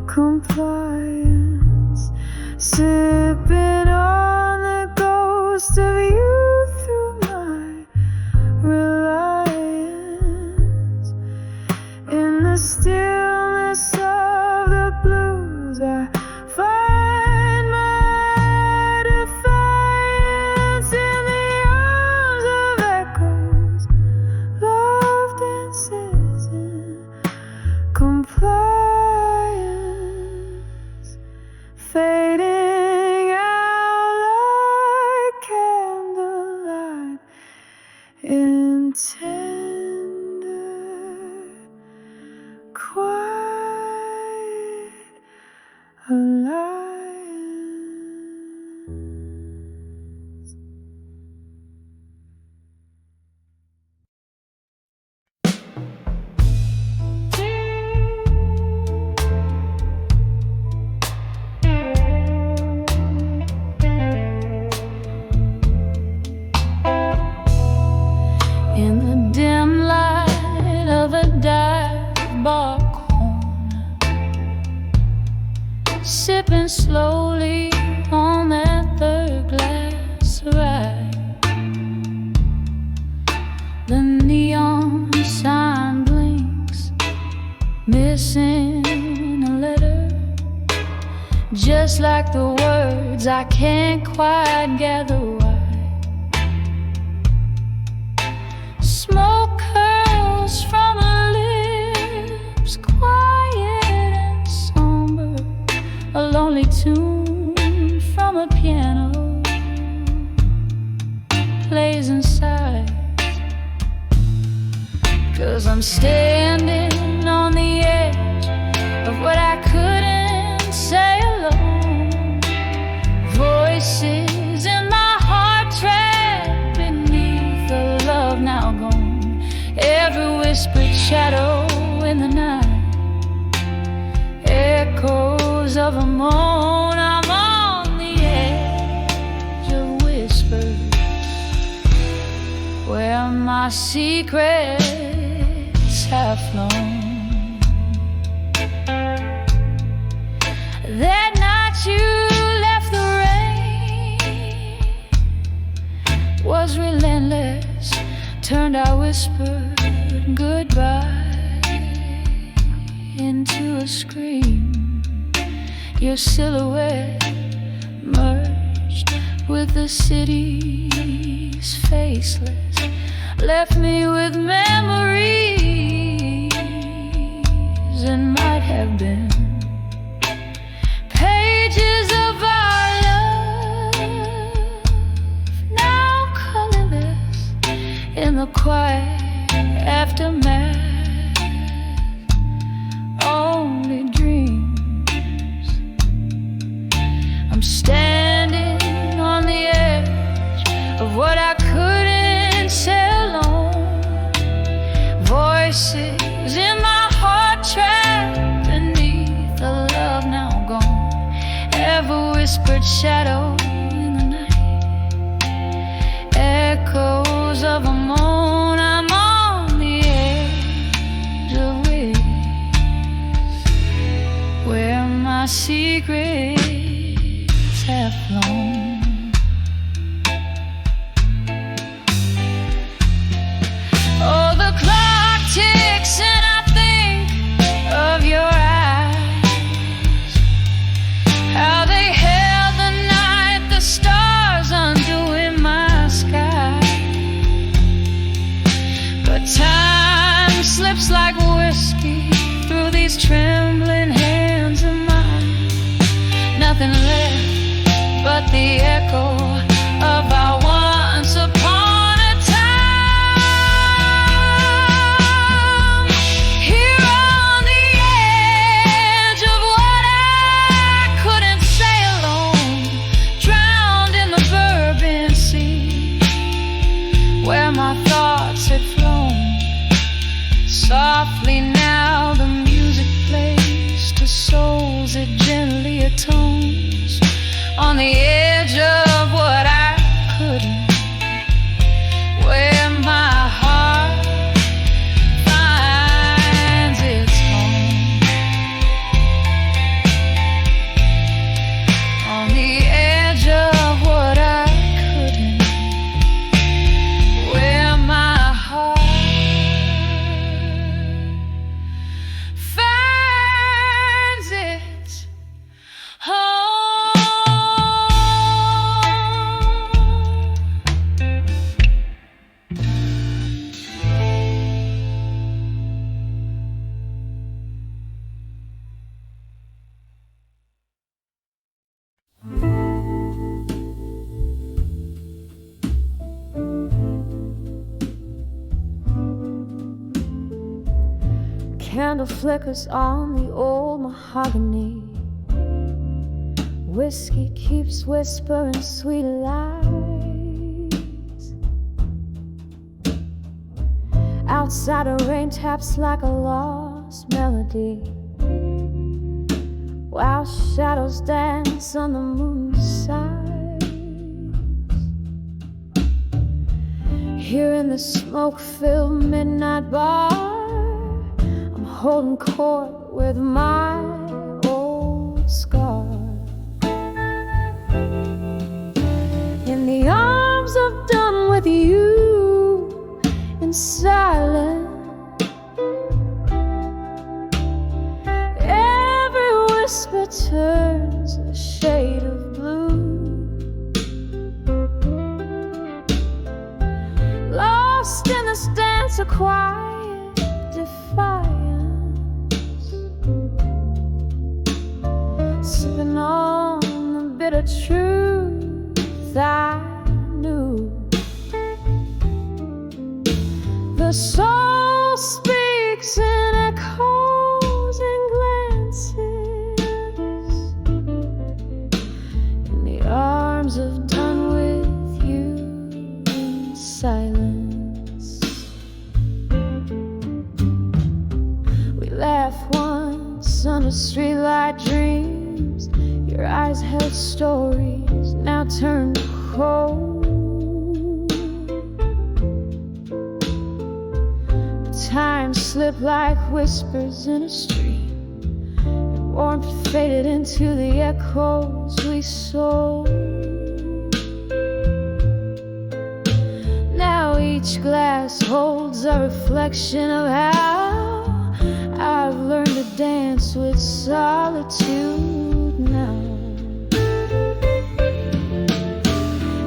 compliance, sipping on the ghost of you through my reliance. In the stillness of the blues, I find my defiance. In the arms of echoes, love dances in compliance, fading out like candlelight in tender, quiet alliance. In the dim light of a dive bar corner, sipping slowly on that third glass of rye. The neon sign blinks, missing a letter, just like the words I can't quite gather why. Smoke curls from her lips, quiet and somber, a lonely tune I'm standing on the edge of what I couldn't say alone. Voices in my heart trapped beneath the love now gone. Every whispered shadow in the night, echoes of a moan. I'm on the edge of whispers where my secrets have flown. That night you left, the rain was relentless. Turned our whispered goodbye into a scream. Your silhouette merged with the city's faceless, left me with memories and might have been pages of our love, now colorless in the quiet aftermath. Only dreams. I'm standing on the edge of what I couldn't say alone. Voices in my heart trapped beneath the love now gone. Ever whispered shadow in the night, echoes of a moan. I'm on the edge of whispers where my secrets have flown. Oh, the clock ticks and I think of your eyes, how they held the night, the stars undoing my sky. But time slips like whiskey through these trembling hands of mine. Nothing left but the echo of our once upon a time. Here on the edge of what I couldn't say alone, drowned in the Bourbon Sea, where my thoughts had flown. Softly now the music plays to souls it gently atones. On the edge of what I couldn't, where my heart finds its home. On the edge of what I couldn't, where my heart finds its home. Candle flickers on the old mahogany. Whiskey keeps whispering sweet lies. Outside a rain taps like a lost melody, while shadows dance on the moon's side. Here in the smoke-filled midnight bar, I'm holding court with my old scar. In the arms of done with you, in silence, every whisper turns a shade of blue. Lost in this dance of quiet defiance, sipping on the bitter truth I knew. The soul speaks the streetlight dreams. Your eyes held stories, now turned cold. Time slipped like whispers in a stream, and warmth faded into the echoes we sold. Now each glass holds a reflection of how I've learned to dance with solitude now.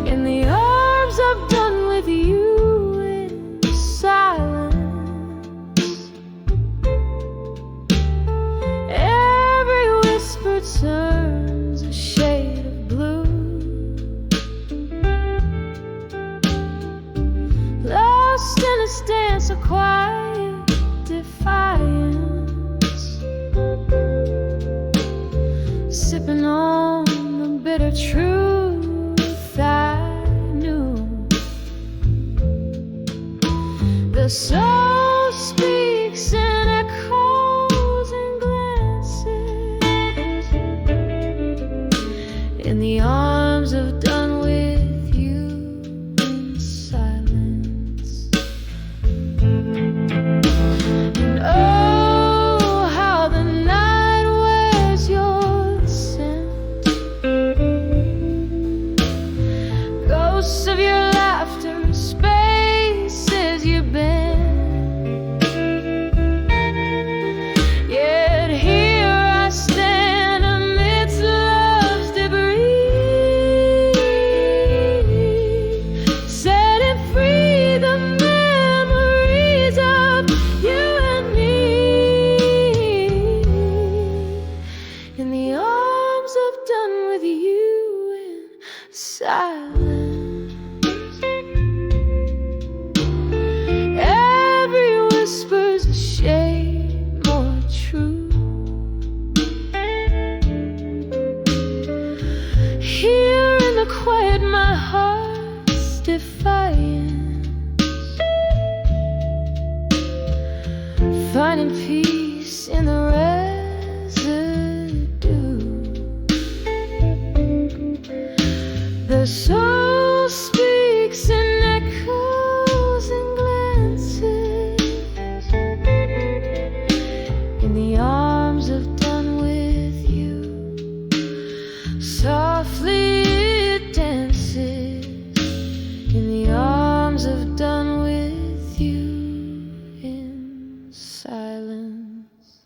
In the arms I've done with you in silence, every whisper turns a shade of blue. Lost in this dance of quiet defiance, sipping on the bitter truth I knew. The soul speaks in echoes and glances, in the arms of done with you in silence. And oh, how the night wears your scent, ghosts of your laughter, spaces you've been. Yet here I stand amidst love's debris, setting free the memories of you and me, in the arms of done with you in silence. Every whisper's a shade more true. Here in the quiet, my heart's defiance, finding peace in the residue. The soul speaks in echoes and glances, in the arms of done with you. Softly it dances, in the arms of done with you in silence.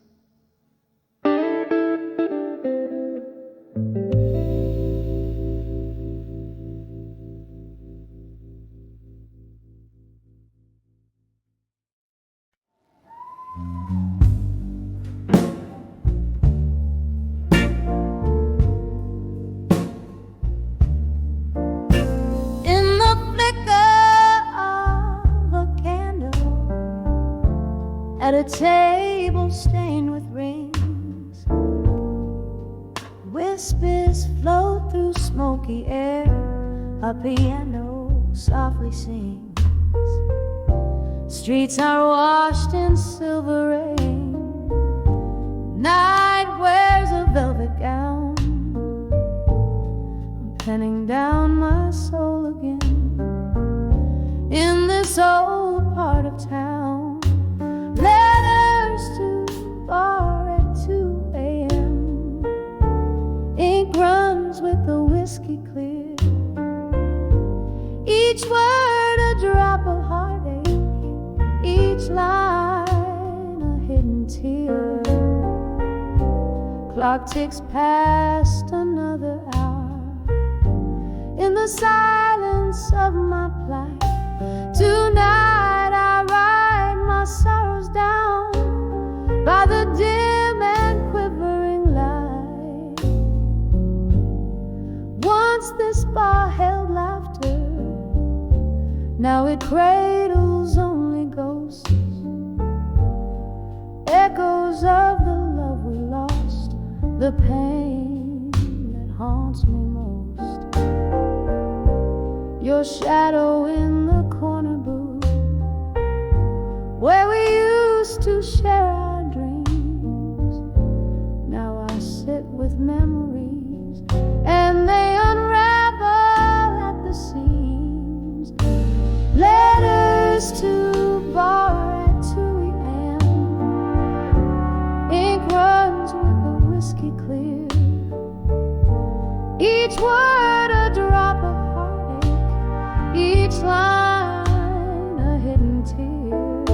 In the flicker of a candle, at a table stained with rings, whispers float through smoky air. A piano softly sings. Streets are washed in silver rain. Night wears a velvet gown. I'm penning down my soul again in this old part of town. Letters to bar at 2 a.m. Ink runs with the whiskey clear. Each word a drop of heartache, each line a hidden tear. Clock ticks past another hour in the silence of my plight. Tonight I write my sorrows down by the dim and quivering light. Once this bar held laughter, now it cradles only ghosts, echoes of the love we lost, the pain that haunts me most. Your shadow in the corner booth, where we used to share our dreams, whiskey clear. Each word a drop of heartache, each line a hidden tear.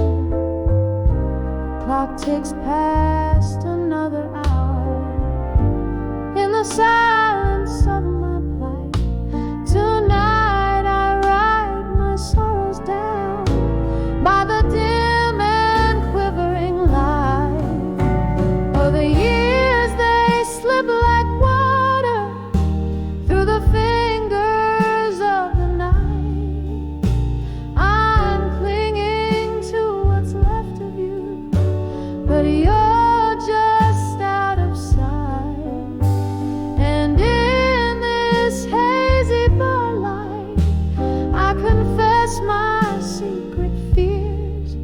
Clock ticks past another hour in the silence of my plight. Tonight I write my sorrows down by the dim and quivering light. Oh, the years they slip like water through the fingers of the night. I'm clinging to what's left of you, but you're just out of sight. And in this hazy bar light, I confess my secret fears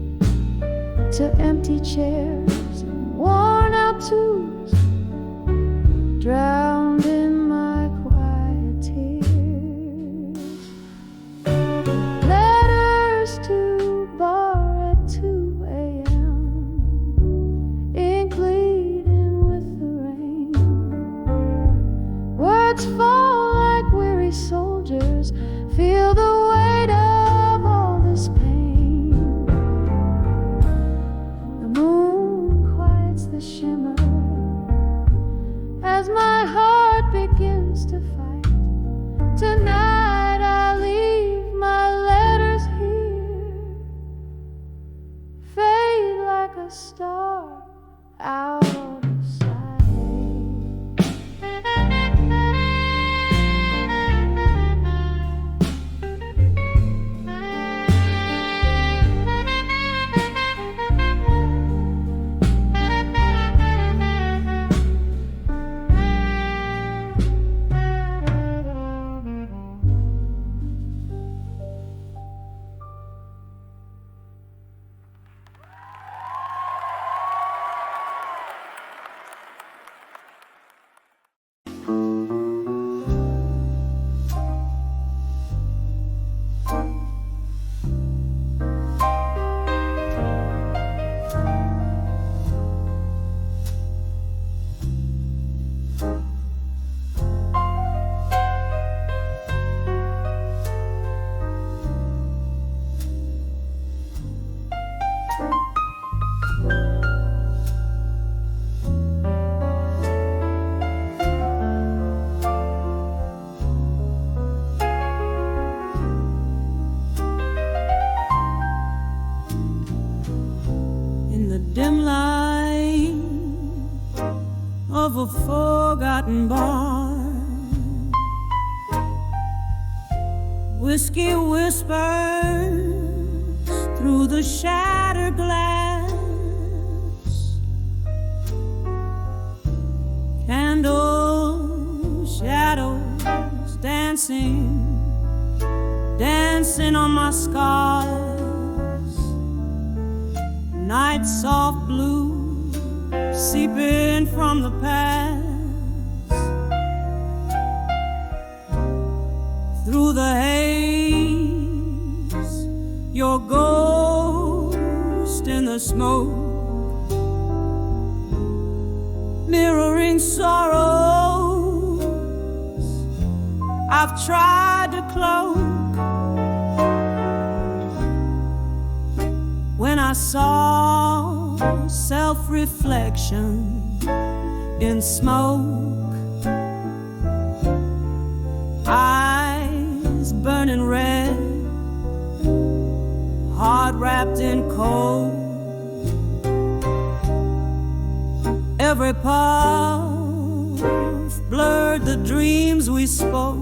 to empty chairs and worn out tubes, drowned in my quiet tears. Letters to bar at 2 a.m., ink bleeding with the rain. Words fall like weary soldiers, feel the weight of all this pain. The moon quiets the shimmer as my heart begins to fight. Tonight I leave my letters here, fade like a star out of sight. In the dim light of a forgotten bar, whiskey whispers through the shattered glass. Candle shadows dancing on my scars. Night soft blue seeping from the past. Through the haze, your ghost in the smoke, mirroring sorrows I've tried to cloak. When I saw self-reflection in smoke, eyes burning red, heart wrapped in cold. Every puff blurred the dreams we spoke.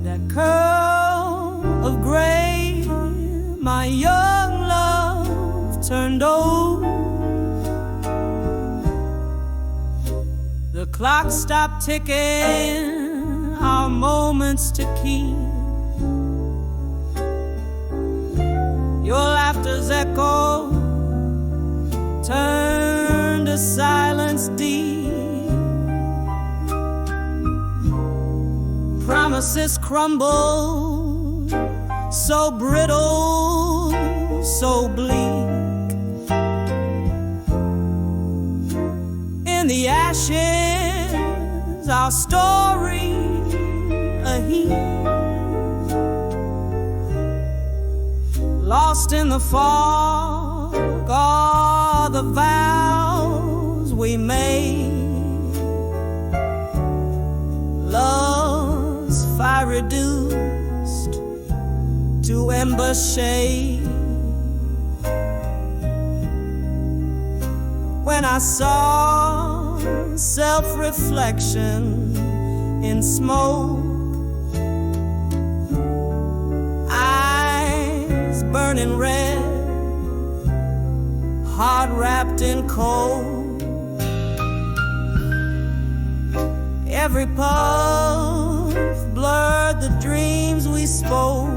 That curl of gray, my young love turned old. The clock stopped ticking, our moments to keep. Your laughter's echo turned to silence deep. Promises crumble, so brittle, so bleak. ashes, our story a heap, lost in the fog are the vows we made. Love's fire reduced to ember shade. When I saw self-reflection in smoke, eyes burning red, heart wrapped in cold, every puff blurred the dreams we spoke.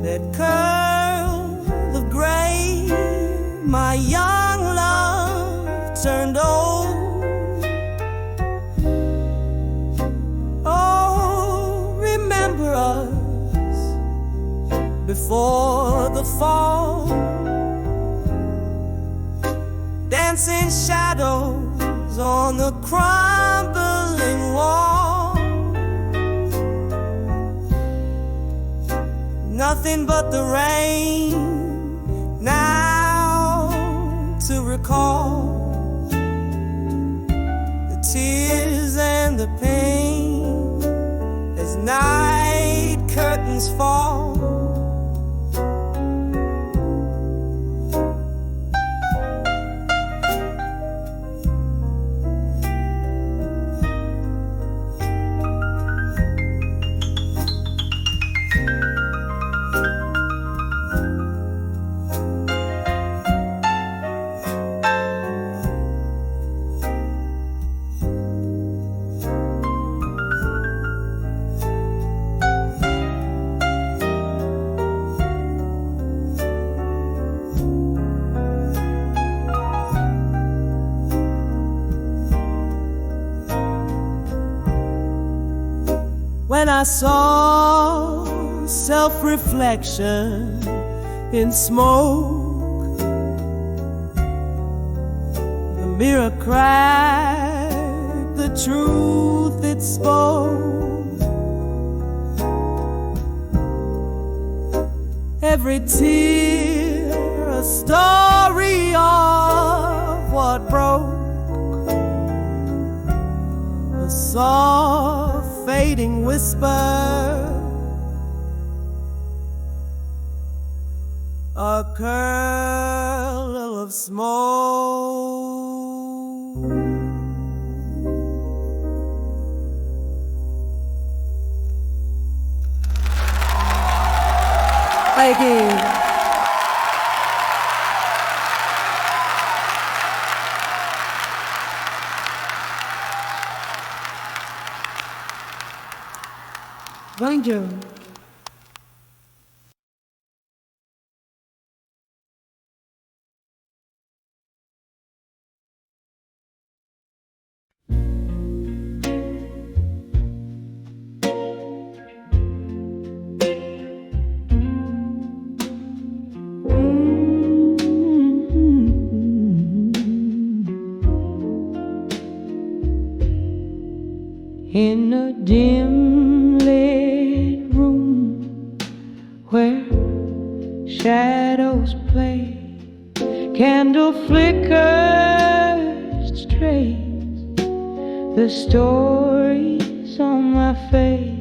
That curl of gray, my young love turned old. Oh, remember us before the fall, dancing shadows on the crumbling wall. Nothing but the rain now to recall the tears and the pain as night curtains fall. When I saw self-reflection in smoke, the mirror cracked the truth it spoke. Every tear a story of what broke, a soft fading whisper, a curl of smoke. Thank you. Thank you. In a dim lit room where shadows play, candle flickers trace the stories on my face,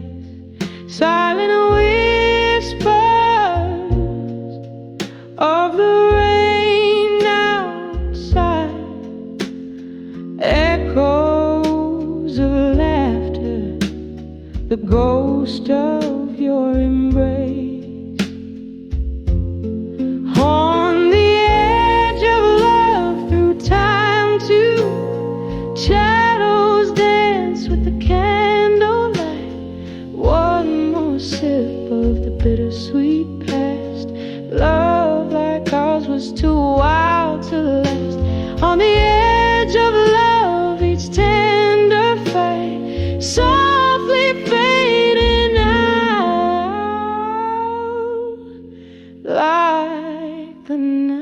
silent whispers of the rain outside, echoes of laughter, the ghost of your embrace. On the edge of love, through time to shadows dance with the candlelight. One more sip of the bittersweet past. Love like ours was too wild to last. On the edge of love, each tender fight softly fading out like the night.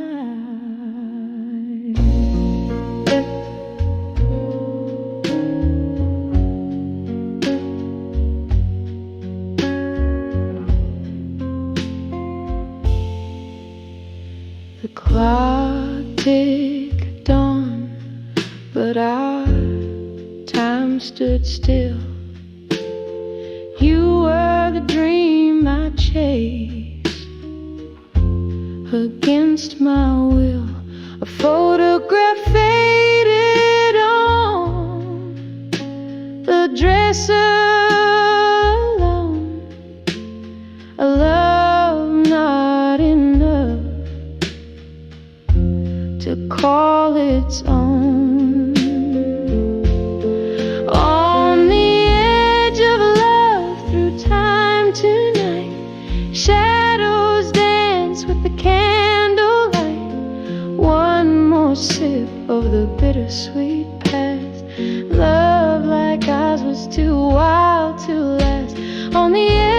The clock ticked on, but our time stood still. You were the dream I chased against my will. A photograph faded on the dresser alone. A love not enough to call its own. On the edge of love through time tonight, shadows dance with the candlelight. One more sip of the bittersweet past. Love like ours was too wild to last. On the edge